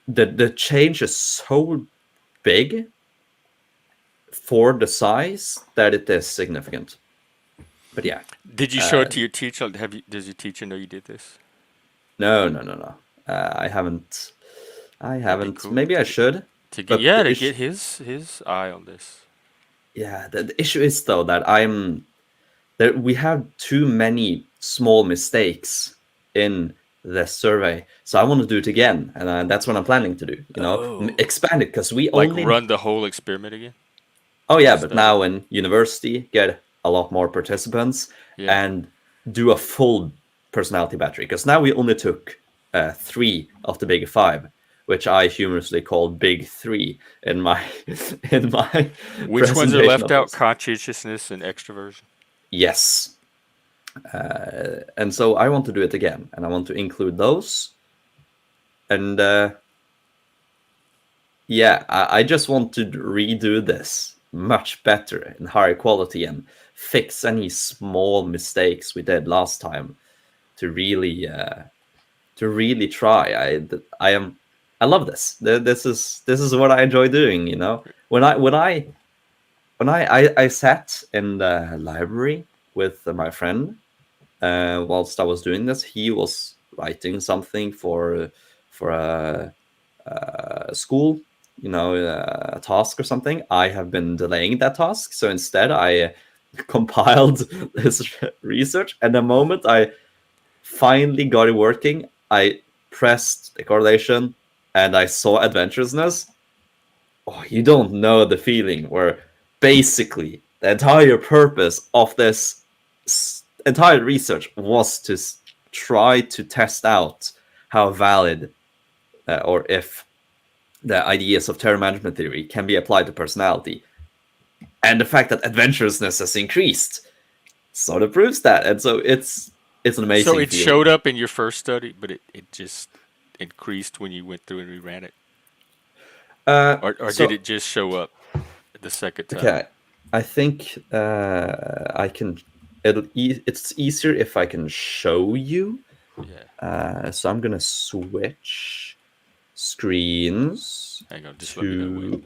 the change is so big for the size that it is significant. But yeah, Did you show it to your teacher? Does your teacher know you did this? no. I haven't. I That'd be haven't. cool Maybe I should. to get, But yeah, to get his eye on this. yeah, the issue is though that we have too many small mistakes in the survey, so I want to do it again, and that's what I'm planning to do. Oh, Expand it, because we like only. run the whole experiment again, Oh the yeah, but study. now in university, get a lot more participants Yeah. and do a full personality battery. Because now we only took 3 of the big 5, which I humorously called Big 3 in my in my Which ones are presentation left of out? this. Conscientiousness and extroversion. Yes, and so I want to do it again, and I want to include those. And yeah, I just want to redo this much better and higher quality, and fix any small mistakes we did last time to really try. I love this. This is what I enjoy doing. When I sat in the library with my friend, whilst I was doing this, he was writing something for a school, a task or something. I have been delaying that task, so instead I compiled this research, and the moment I finally got it working, I pressed the correlation and I saw adventurousness. Oh, you don't know the feeling where basically the entire purpose of this entire research was to try to test out how valid, or if the ideas of terror management theory can be applied to personality. And the fact that adventurousness has increased sort of proves that. And so it's an So amazing it showed feeling. up in your first study, but it just increased when you went through and reran it, Uh, or did so it just show up the second time? okay, I think I can. It's easier if I can show you. Yeah. So I'm gonna switch screens Hang on, just let me know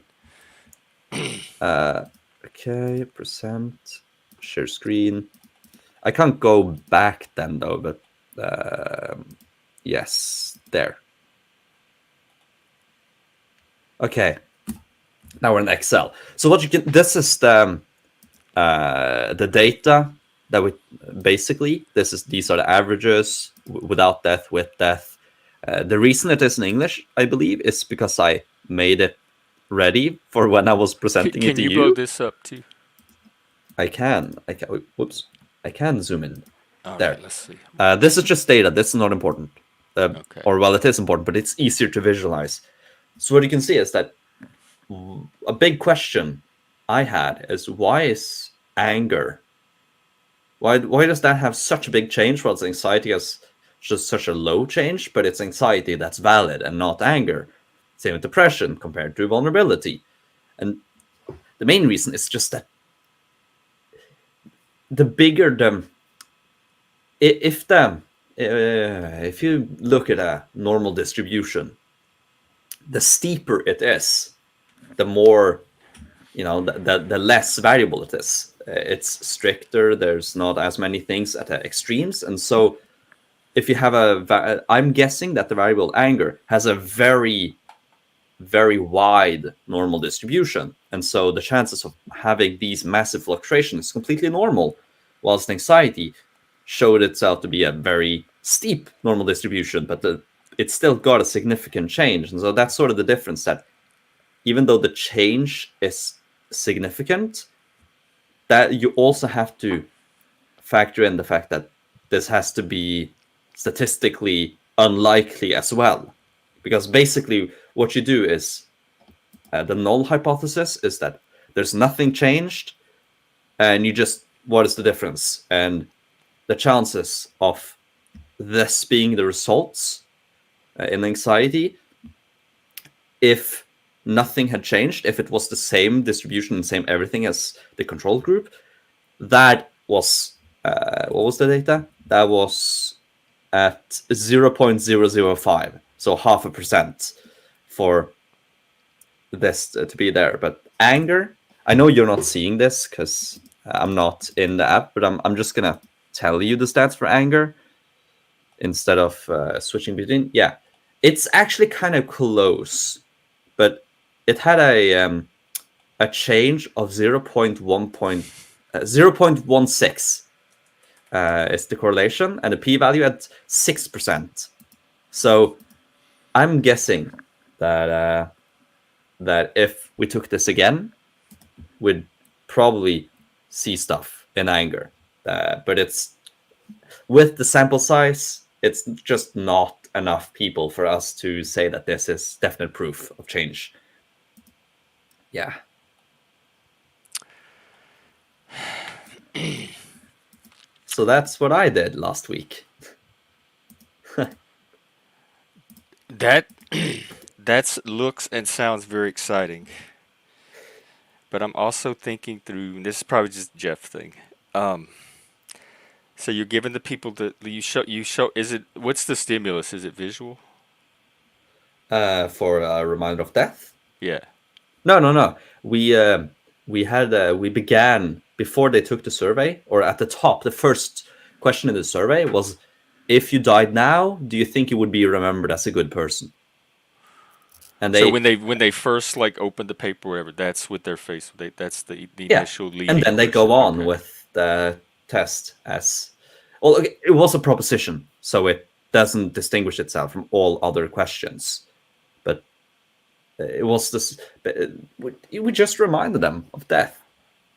when. to okay, percent share screen. I can't go back then though, but yes, there. Okay, now we're in Excel. So what you can, this is the data that we basically, these are the averages without death, with death. The reason it is in English, I believe, is because I made it ready for when I was presenting it Can to you blow you. this up too? I can. Whoops. I can zoom in. All right, There. let's see. This is just data. This is not important. Okay. Or, well, it is important, but it's easier to visualize. So what you can see is that a big question I had is, why is anger? Why does that have such a big change, while anxiety has just such a low change? But it's anxiety that's valid and not anger. Same with depression compared to vulnerability. And the main reason is just that the bigger the if the if you look at a normal distribution, the steeper it is, the more the less variable it is. It's stricter. There's not as many things at the extremes, and so if you have I'm guessing that the variable anger has a very very wide normal distribution, and so the chances of having these massive fluctuations is completely normal, whilst anxiety showed itself to be a very steep normal distribution, but it still got a significant change. And so that's sort of the difference, that even though the change is significant, that you also have to factor in the fact that this has to be statistically unlikely as well. Because basically, what you do is the null hypothesis is that there's nothing changed, and you just, what is the difference? And the chances of this being the results in anxiety, if nothing had changed, if it was the same distribution and same everything as the control group, that was what was the data? That was at 0.005, so 0.5% for this to be there. But anger, I know you're not seeing this because I'm not in the app, but I'm just gonna tell you the stats for anger instead of switching between. Yeah, it's actually kind of close, but it had a change of 0.16 is the correlation, and the p-value at 6%. So I'm guessing that that if we took this again, we'd probably see stuff in anger. But it's, with the sample size, it's just not enough people for us to say that this is definite proof of change. Yeah. So that's what I did last week. That that looks and sounds very exciting. But I'm also thinking through, and this is probably just Jeff thing. Um, so you're giving the people the you show is it what's the stimulus? Is it visual? For a reminder of death. Yeah. No, no, no. We began before they took the survey, or at the top. The first question in the survey was, "If you died now, do you think you would be remembered as a good person?" And So they, when they first like open the paper, or whatever, that's with their face. That's the yeah, initial and leading then they go question. on Okay. with the test as well. Okay, it was a proposition, so it doesn't distinguish itself from all other questions. But it was this. We just reminded them of death.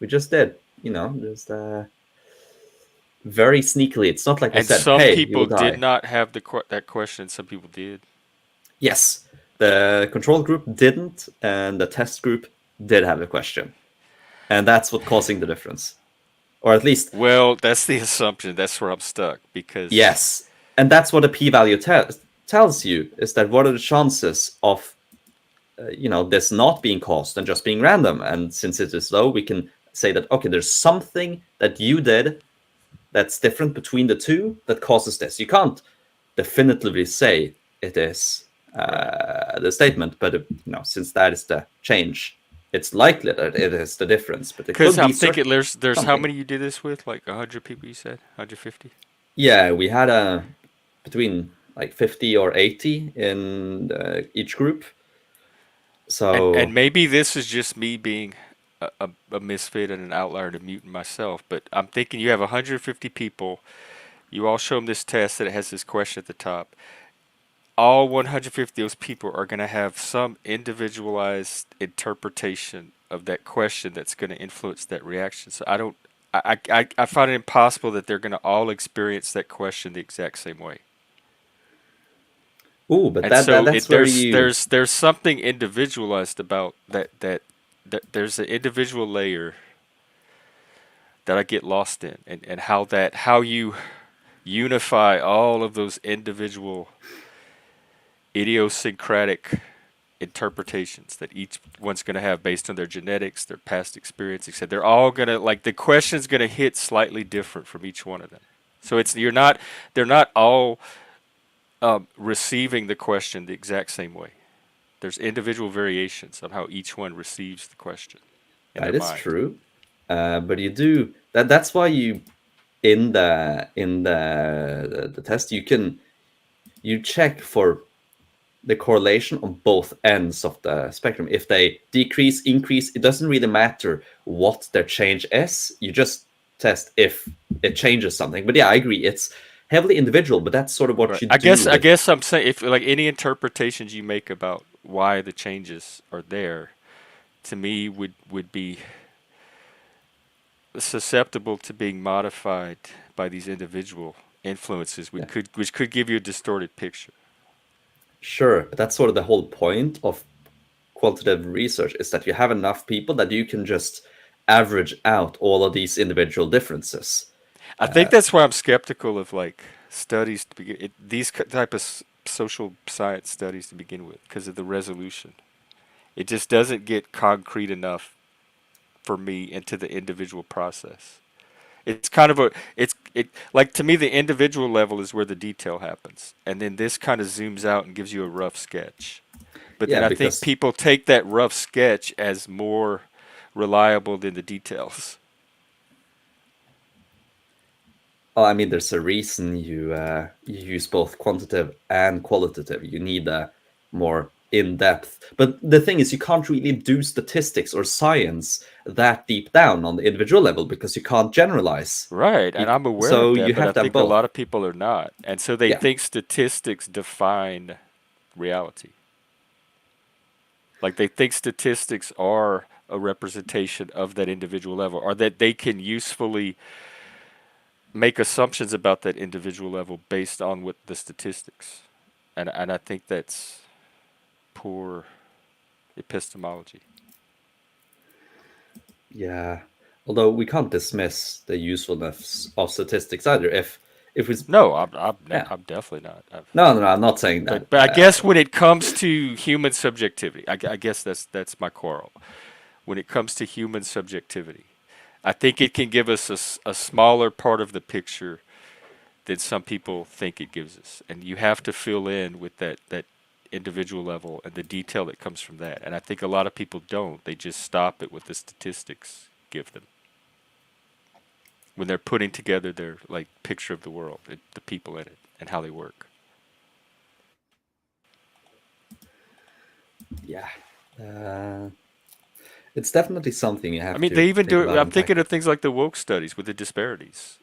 We just did, just very sneakily. It's not like we And said, some "Hey, you people will did die." not have that question. Some people did. Yes, the control group didn't, and the test group did have a question, and that's what causing the difference, or at least, Well, that's the assumption. That's where I'm stuck because yes, and that's what a p-value tells you, is that what are the chances of this not being caused and just being random. And since it is low, we can say that, okay, there's something that you did that's different between the two that causes this. You can't definitively say it is right. the statement, but since that is the change, it's likely that it is the difference. But it Because could be I'm thinking there's how something. many you did this with? Like 100 people you said? 150? Yeah, we had a between like 50 or 80 in each group. And So maybe this is just me being a misfit and an outlier and a mutant myself, but I'm thinking you have 150 people. You all show them this test that it has this question at the top. All 150 of those people are going to have some individualized interpretation of that question that's going to influence that reaction. So I don't, I find it impossible that they're going to all experience that question the exact same way. ooh, but And so that's where you. there's something individualized about that there's an individual layer that I get lost in, and how you unify all of those individual idiosyncratic interpretations that each one's going to have based on their genetics, their past experience, etc. They're all going to like the question's going to hit slightly different from each one of them. So it's you're not they're not all receiving the question the exact same way. There's individual variations on how each one receives the question. in their That is mind. true. But you do that. That's why you in the test you check for the correlation on both ends of the spectrum. If they decrease, increase, it doesn't really matter what their change is. You just test if it changes something. But yeah, I agree. It's heavily individual, but that's sort of what Right. you I do guess I with. guess I'm saying if like any interpretations you make about why the changes are there, to me would be susceptible to being modified by these individual influences, Yeah, which could give you a distorted picture. sure. But that's sort of the whole point of quantitative research is that you have enough people that you can just average out all of these individual differences. I think that's why I'm skeptical of like studies to begin these type of social science studies to begin with because of the resolution. It just doesn't get concrete enough for me into the individual process. It's kind of a it's it like to me the individual level is where the detail happens, and then this kind of zooms out and gives you a rough sketch. But then Yeah, I think because people take that rough sketch as more reliable than the details. well, I mean, there's a reason you use both quantitative and qualitative. You need a more in depth. But the thing is, you can't really do statistics or science that deep down on the individual level because you can't generalize. Right, You, and I'm aware so of you that, but I have to have think a both. lot of people are not. And so they Yeah, think statistics define reality. Like they think statistics are a representation of that individual level, or that they can usefully make assumptions about that individual level based on what the statistics. And I think that's poor epistemology. yeah. Although we can't dismiss the usefulness of statistics either. If we, No, yeah, I'm definitely not. no, I'm not saying that. But I guess when it comes to human subjectivity, I guess that's my quarrel. When it comes to human subjectivity, I think it can give us a smaller part of the picture than some people think it gives us, and you have to fill in with that individual level and the detail that comes from that. And I think a lot of people don't. They just stop it with the statistics give them when they're putting together their like picture of the world, the people in it, and how they work. Yeah. Uh, it's definitely something you I have mean, to they even think do it. about I'm and thinking tackle. of things like the woke studies with the disparities.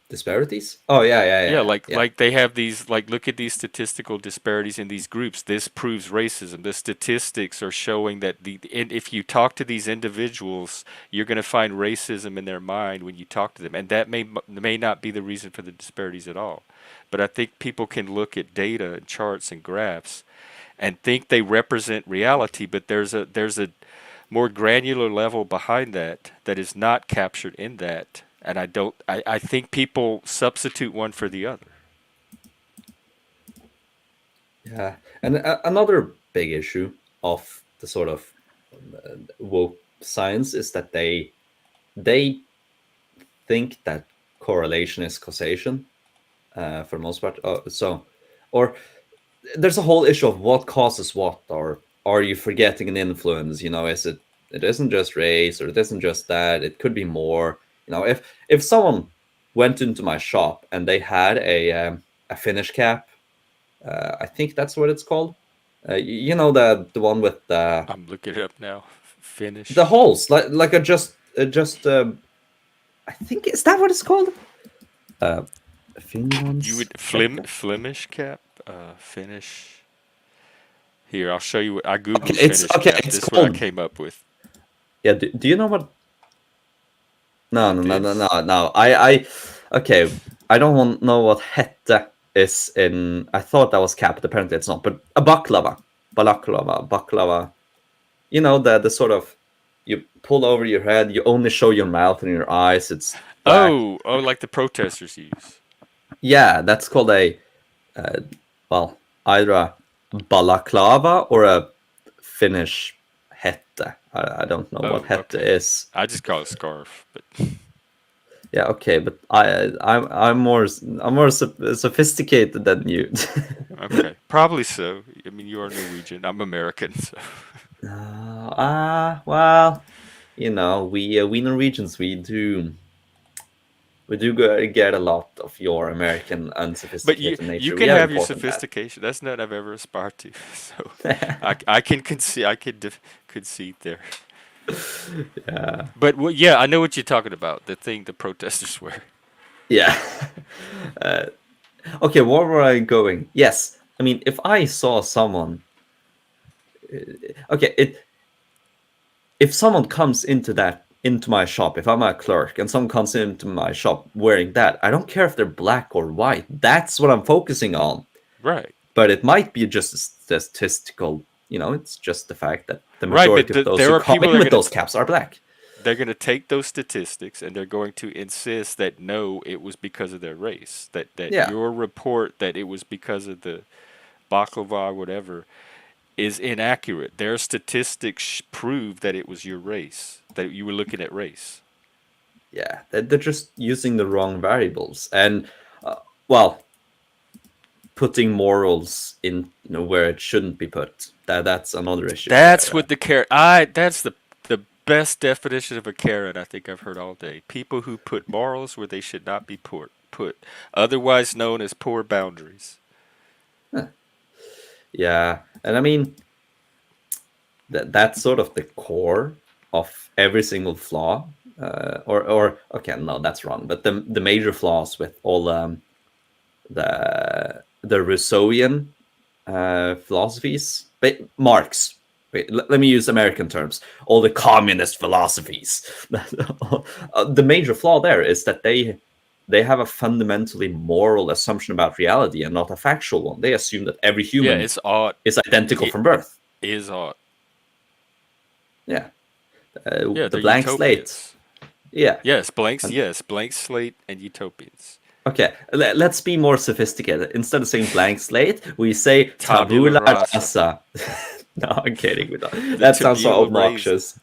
Disparities? Oh yeah, yeah, Yeah, yeah, yeah. like they have these like look at these statistical disparities in these groups. This proves racism. The statistics are showing that if you talk to these individuals, you're going to find racism in their mind when you talk to them, and that may not be the reason for the disparities at all. But I think people can look at data and charts and graphs and think they represent reality, but there's a more granular level behind that that is not captured in that. And I think people substitute one for the other. Yeah. And another big issue of the sort of woke science is that they think that correlation is causation for the most part. Or there's a whole issue of what causes what, or are you forgetting an influence? Is it? It isn't just race, or it isn't just that. It could be more. If someone went into my shop and they had a Finnish cap, I think that's what it's called. The one with I'm looking it up now. the Finish. holes, like a just I think is that what it's called? Uh, You Finlands would Hetta. Flemish cap. Finish. Here, I'll show you. I googled Okay, it's Finnish okay. cap. It's This is what I called. came up with. Yeah. Do you know what? No, Like no, no, no, no, this. no. Okay. I don't want know what hette is in. I thought that was cap. Apparently, it's not. But a baklava. The sort of you pull over your head. You only show your mouth and your eyes. It's black. Oh, like the protesters use. Yeah, that's called uh, well, either a balaclava or a Finnish hette. I don't know what Oh, hette okay. is. I just call it scarf, but Yeah, okay, but I'm more sophisticated than you. Okay, probably so. I mean, you are Norwegian. I'm American, so. Well, we Norwegians, we do get a lot of your American But you unsophisticated you nature. We can have have your important that. sophistication. That's not I've ever aspired to. So I can concede concede there. Yeah, But yeah, I know what you're talking about. The thing the protesters wear. yeah. uh, okay, where were I going? Yes, I mean, if I saw someone, okay, if someone comes into my shop, if I'm a clerk and someone comes into my shop wearing that, I don't care if they're black or white. That's what I'm focusing on. Right. But it might be just a statistical, it's just the fact that the Right, but majority of those there who are come people that in are with gonna those caps are black. they're gonna take those statistics and they're going to insist that no, it was because of their race. That Yeah, your report that it was because of the baklava, whatever, is inaccurate. Their statistics prove that it was your race, that you were looking at race. yeah, they're just using the wrong variables and, uh, well, putting morals in, where it shouldn't be put. That's another issue That's there. what the Karen. I. That's the best definition of a Karen I think I've heard all day. People who put morals where they should not be put, otherwise known as poor boundaries. Huh. Yeah, and I mean that's sort of the core of every single flaw. Or okay, no, that's wrong. But the major flaws with all the Rousseauian philosophies, but Marx. Wait, let me use American terms. All the communist philosophies. The major flaw there is that they have a fundamentally moral assumption about reality and not a factual one. They assume that every Yeah, human it's odd. is identical It from birth. is odd. Yeah, Yeah, the they're blank slate. utopians. Yeah. And Yes, blank slate and utopians. okay, let's be more sophisticated. Instead of saying blank slate, we say Tabula tabula rasa. rasa. No, I'm kidding. The That sounds so tabula rasa. obnoxious.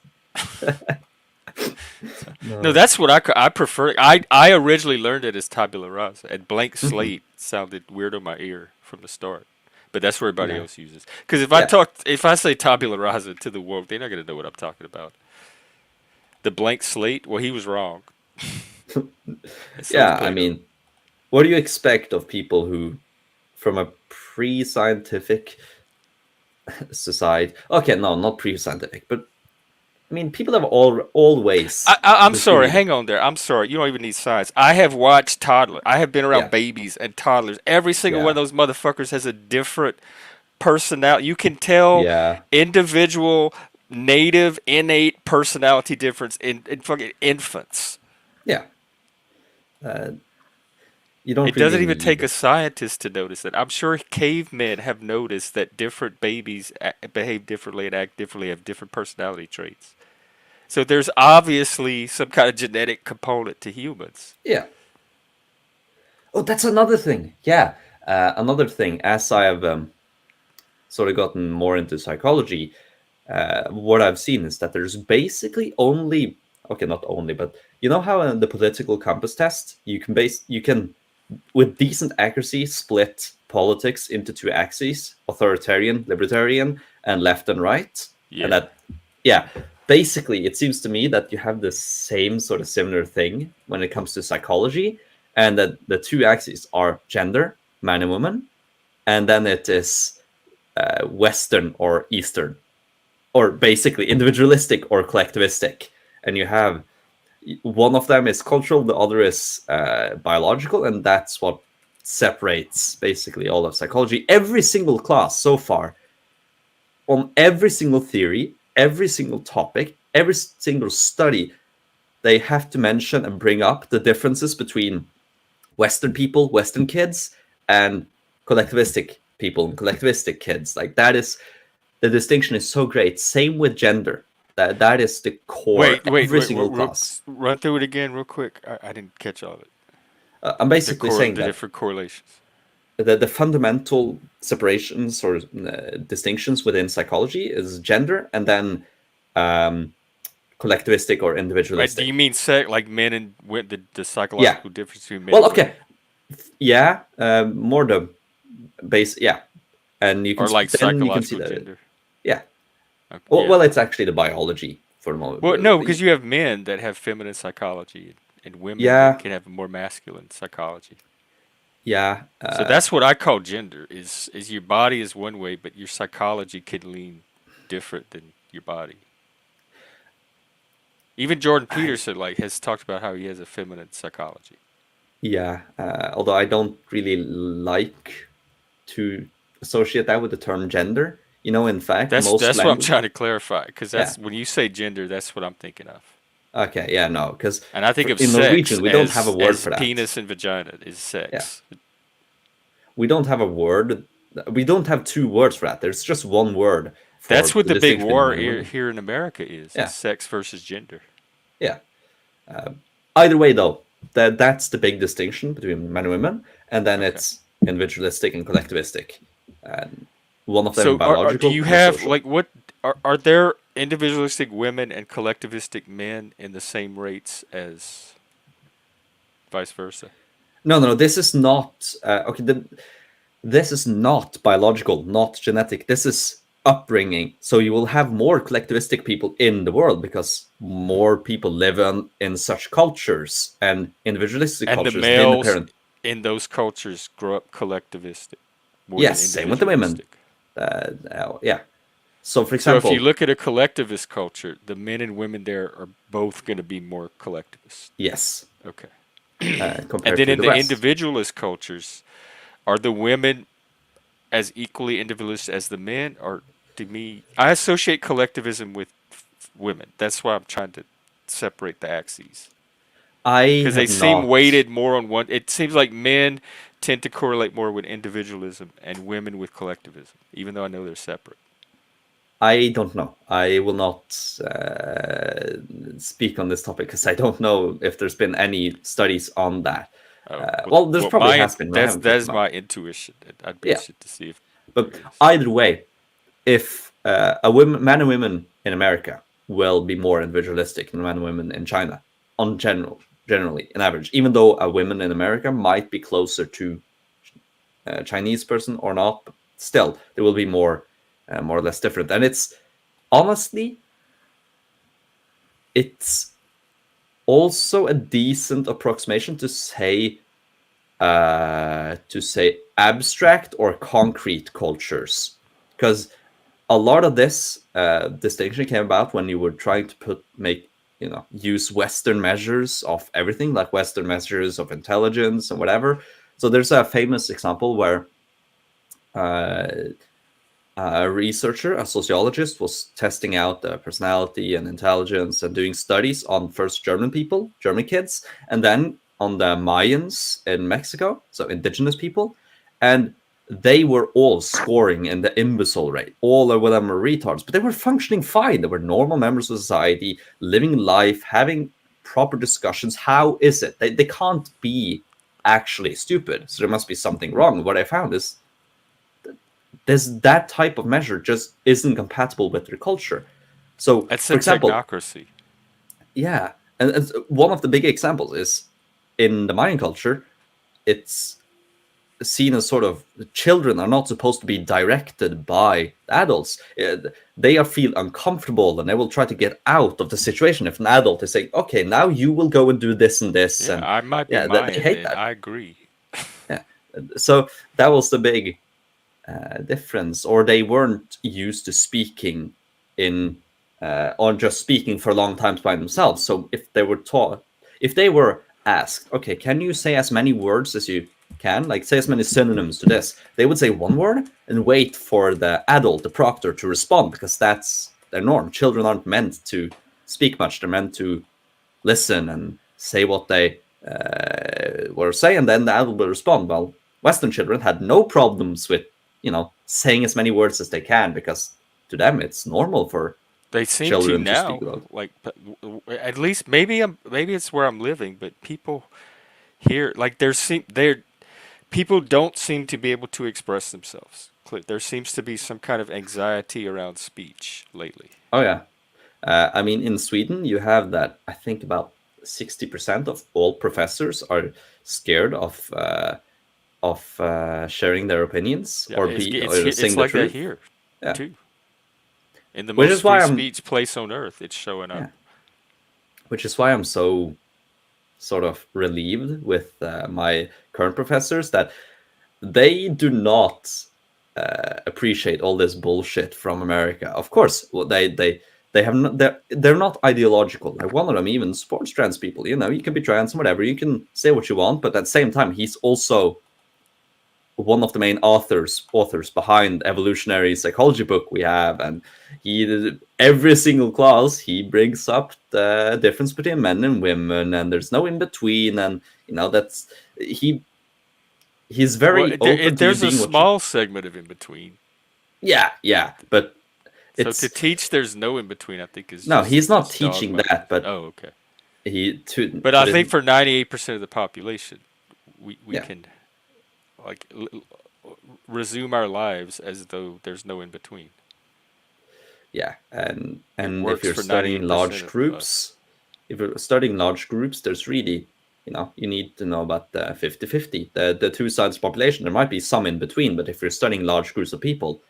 No, No. that's what I prefer. I originally learned it as tabula rasa, and blank Mhm. slate sounded weird on my ear from the start. But that's where everybody Yeah. else uses. Because Yeah. if I say tabula rasa to the world, they're not gonna know what I'm talking about. The blank slate. Well, he was wrong. And so was Yeah. I Plato. mean, what do you expect of people who, from a pre scientific society, okay, no, not pre scientific, but I mean, people have always I'm sorry. believed. Hang on there. I'm sorry. You don't even need science. I have watched toddlers. I have been around Yeah. babies and toddlers. Every single one Yeah. of those motherfuckers has a different personality. You can tell Yeah. individual, native, innate personality difference in fucking infants. Yeah. Uh, you don't It really doesn't even take need. a scientist to notice that. I'm sure cavemen have noticed that different babies behave differently and act differently, have different personality traits. So there's obviously some kind of genetic component to humans. Yeah. Oh, that's another thing. Yeah. Another thing, as I have sort of gotten more into psychology, what I've seen is that there's basically only, okay, not only, but you know how in the political compass test, you can, with decent accuracy, split politics into two axes: authoritarian, libertarian, and left and right. And Yeah. that, yeah, basically, it seems to me that you have the same sort of similar thing when it comes to psychology, and that the two axes are gender, man and woman, and then it is Western or Eastern, or basically individualistic or collectivistic. And you have one of them is cultural, the other is biological, and that's what separates basically all of psychology. Every single class so far, on every single theory, every single topic, every single study, they have to mention and bring up the differences between Western people, Western kids, and collectivistic people and collectivistic kids. Like that is the distinction is so great. Same with gender. That is the core. Every single class. Run through it again real quick. I didn't catch all of it. I'm basically saying The that different correlations. the fundamental separations or distinctions within psychology is gender, and then um, collectivistic or Do you individualistic. mean sex, like men and the Yeah. psychological difference between men Well, and okay. women, Yeah. More the base. Yeah. And you can or like then you can see psychological that. gender? Yeah. Okay, Well, yeah. well, it's actually the biology for the moment. Well, no, because you have men that have feminine psychology and women that Yeah. can have a more masculine psychology. Yeah. So that's what I call gender. Is your body is one way, but your psychology can lean different than your body. Even Jordan I, Peterson like has talked about how he has a feminine psychology. yeah. Although I don't really like to associate that with the term gender. In fact, most That's what I'm language. trying to clarify because Yeah. that's when you say gender, that's what I'm thinking of. Okay. Yeah. No, because And I think of in sex Norwegian we don't have a word as for that. penis and vagina is Yeah. sex. We don't have a word. We don't have two words for that. There's just one word That's for what the the big distinction between war men and women. here in America is Yeah. sex versus gender. Yeah. Uh, Either way, though, that's the big distinction between men and women, and then Okay. it's individualistic and collectivistic, and one of them So do biological you and the have social. like what are there individualistic women and collectivistic men in the same rates as vice versa? No, no, no. This is not okay. This is not biological, not genetic. This is upbringing. So you will have more collectivistic people in the world because more people live in such cultures, and individualistic And the cultures, the males inherent. in those cultures grow up collectivistic more than Yes, same with the women. individualistic. Yeah. So, for So if you example, look at a collectivist culture, the men and women there are both going to be more collectivist. yes, Okay. And compared then to in the the West. individualist cultures, are the women as equally individualist as the men? Or to me, I associate collectivism with women. That's why I'm trying to separate the axes I because they have seem not. weighted more on one. It seems like men tend to correlate more with individualism and women with collectivism, even though I know they're separate. I don't know. I will not speak on this topic because I don't know if there's been any studies on that. Oh, Well, there's probably has been, but I haven't that picked is them up. my intuition. I'd be Yeah, interested to see if there but is. either way, if a women, man and women in America will be more individualistic than men and women in China, on generally, in average, even though a woman in America might be closer to a Chinese person or not, but still, there will be more or less different. And it's honestly, it's also a decent approximation to say abstract or concrete cultures, because a lot of this distinction came about when you were trying to use Western measures of everything, like Western measures of intelligence and whatever. So there's a famous example where uh, a researcher, a sociologist, was testing out personality and intelligence and doing studies on first German people, German kids, and then on the Mayans in Mexico, so indigenous people. And they were all scoring in the imbecile rate. All of them were retards, but they were functioning fine. They were normal members of society, living life, having proper discussions. How is it? They can't be actually stupid. So there must be something wrong. What I found is that type of measure just isn't compatible with their culture. So, That's for a example, technocracy. yeah, and one of the big examples is in the Mayan culture, it's seen as sort of children are not supposed to be directed by adults. They are feel uncomfortable and they will try to get out of the situation if an adult is saying, "Okay, now you will go and do this and this," Yeah, and I might be yeah, they Mayan, hate and that. I agree. Yeah, so that was the big difference, or they weren't used to speaking in or just speaking for long times by themselves. So if they were asked, okay, can you say as many words as you can, like say as many synonyms to this, they would say one word and wait for the adult, the proctor, to respond because that's their norm. Children aren't meant to speak much; they're meant to listen and say what they were saying, and then the adult will respond. Well, Western children had no problems with, saying as many words as they can because to them it's normal for They seem to children to speak now, loud. like at least maybe it's where I'm living, but people here like there people don't seem to be able to express themselves. There seems to be some kind of anxiety around speech lately. Oh yeah, I mean, in Sweden, you have that. I think about 60% of all professors are scared of sharing their opinions Yeah, or it's be it's or it's saying the like that truth. here Yeah, too. In the which most is free why I'm speech place on earth, it's showing up. yeah, which is why I'm so sort of relieved with my current professors that they do not appreciate all this bullshit from America. Of course, well, they have not, they're not ideological. Like one of them even supports trans people. You know, you can be trans, whatever. You can say what you want, but at the same time, he's also one of the main authors behind evolutionary psychology book we have, and he every single class he brings up the difference between men and women, and there's no in between, and you know that's he he's Well, very open to you there's a being what you small segment of in between. yeah, yeah, but So to it's teach there's no in between, I think is no, he's not just teaching dogma. that, but Oh, okay. he to But I put it think for 98% of the population, we yeah, can like resume our lives as though there's no in between. yeah, It and if works you're for studying 98% large of us. groups, if you're studying large groups, there's really, you know, you need to know about the 50-50, the two sides population. There might be some in between, but if you're studying large groups of people,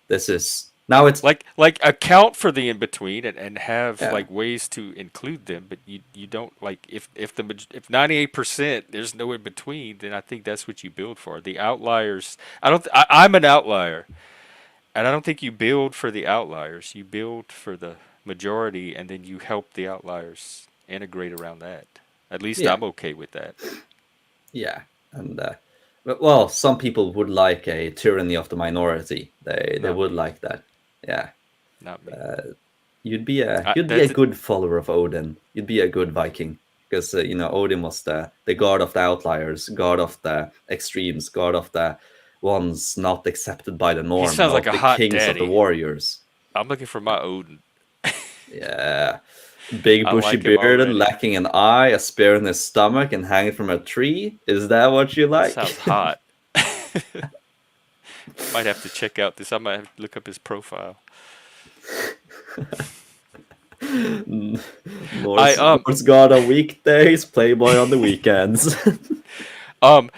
this is now it's Like account for the in between and have yeah, like ways to include them, but you don't like if 98% there's no in between, then I think that's what you build for. The outliers, I'm an outlier. And I don't think you build for the outliers. You build for the majority, and then you help the outliers integrate around that. At least yeah, I'm okay with that. yeah, and but, well, some people would like a tyranny of the minority. They Not would me. like that. Yeah, Not me. you'd be a That's it. good follower of Odin. You'd be a good Viking because you know Odin was the god of the outliers, god of the extremes, god of the ones not accepted by the He norm, sounds like of a the hot kings of the daddy. warriors. I'm looking for my Odin. Yeah, big I bushy like him beard, already. lacking an eye, a spear in his stomach, and hanging from a tree. Is that what you That sounds like? hot. Might have to check out this. I might have to look up his profile. I Norse god on weekdays, playboy on the weekends. um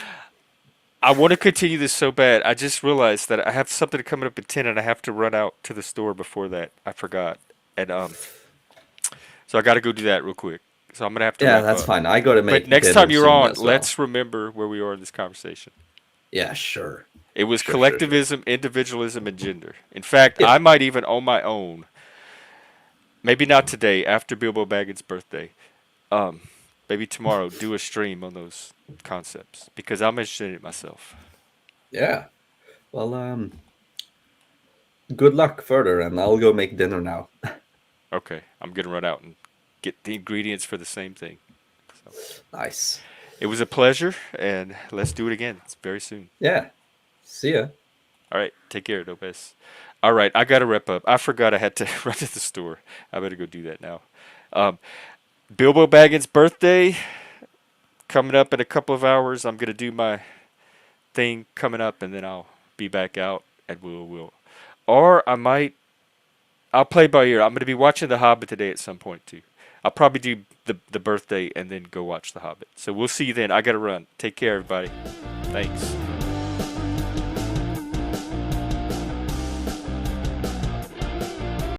I want to continue this so bad. I just realized that I have something coming up at 10 and I have to run out to the store before that. I forgot. And so I got to go do that real quick. So I'm going to have to Yeah, wrap that's up. fine. I gotta But make next time dinner you're soon on, as well. let's remember where we are in this conversation. Yeah, sure. It was Sure. collectivism, individualism, and gender. In fact, Yeah, I might even on my own, maybe not today, after Bilbo Baggins' birthday, um, maybe tomorrow, do a stream on those concepts because I'm interested in it myself. yeah. Well, good luck further, and I'll go make dinner now. Okay, I'm going to run out and get the ingredients for the same thing. So Nice. it was a pleasure, and let's do it again. It's very soon. Yeah. See ya. All right, take care, Lopez. All right, I got to wrap up. I forgot I had to run to the store. I better go do that now. Um, Bilbo Baggins' birthday coming up in a couple of hours. I'm gonna do my thing coming up, and then I'll be back out, and or I might. I'll play by ear. I'm gonna be watching The Hobbit today at some point too. I'll probably do the birthday and then go watch The Hobbit. So we'll see you then. I gotta run. Take care, everybody. Thanks.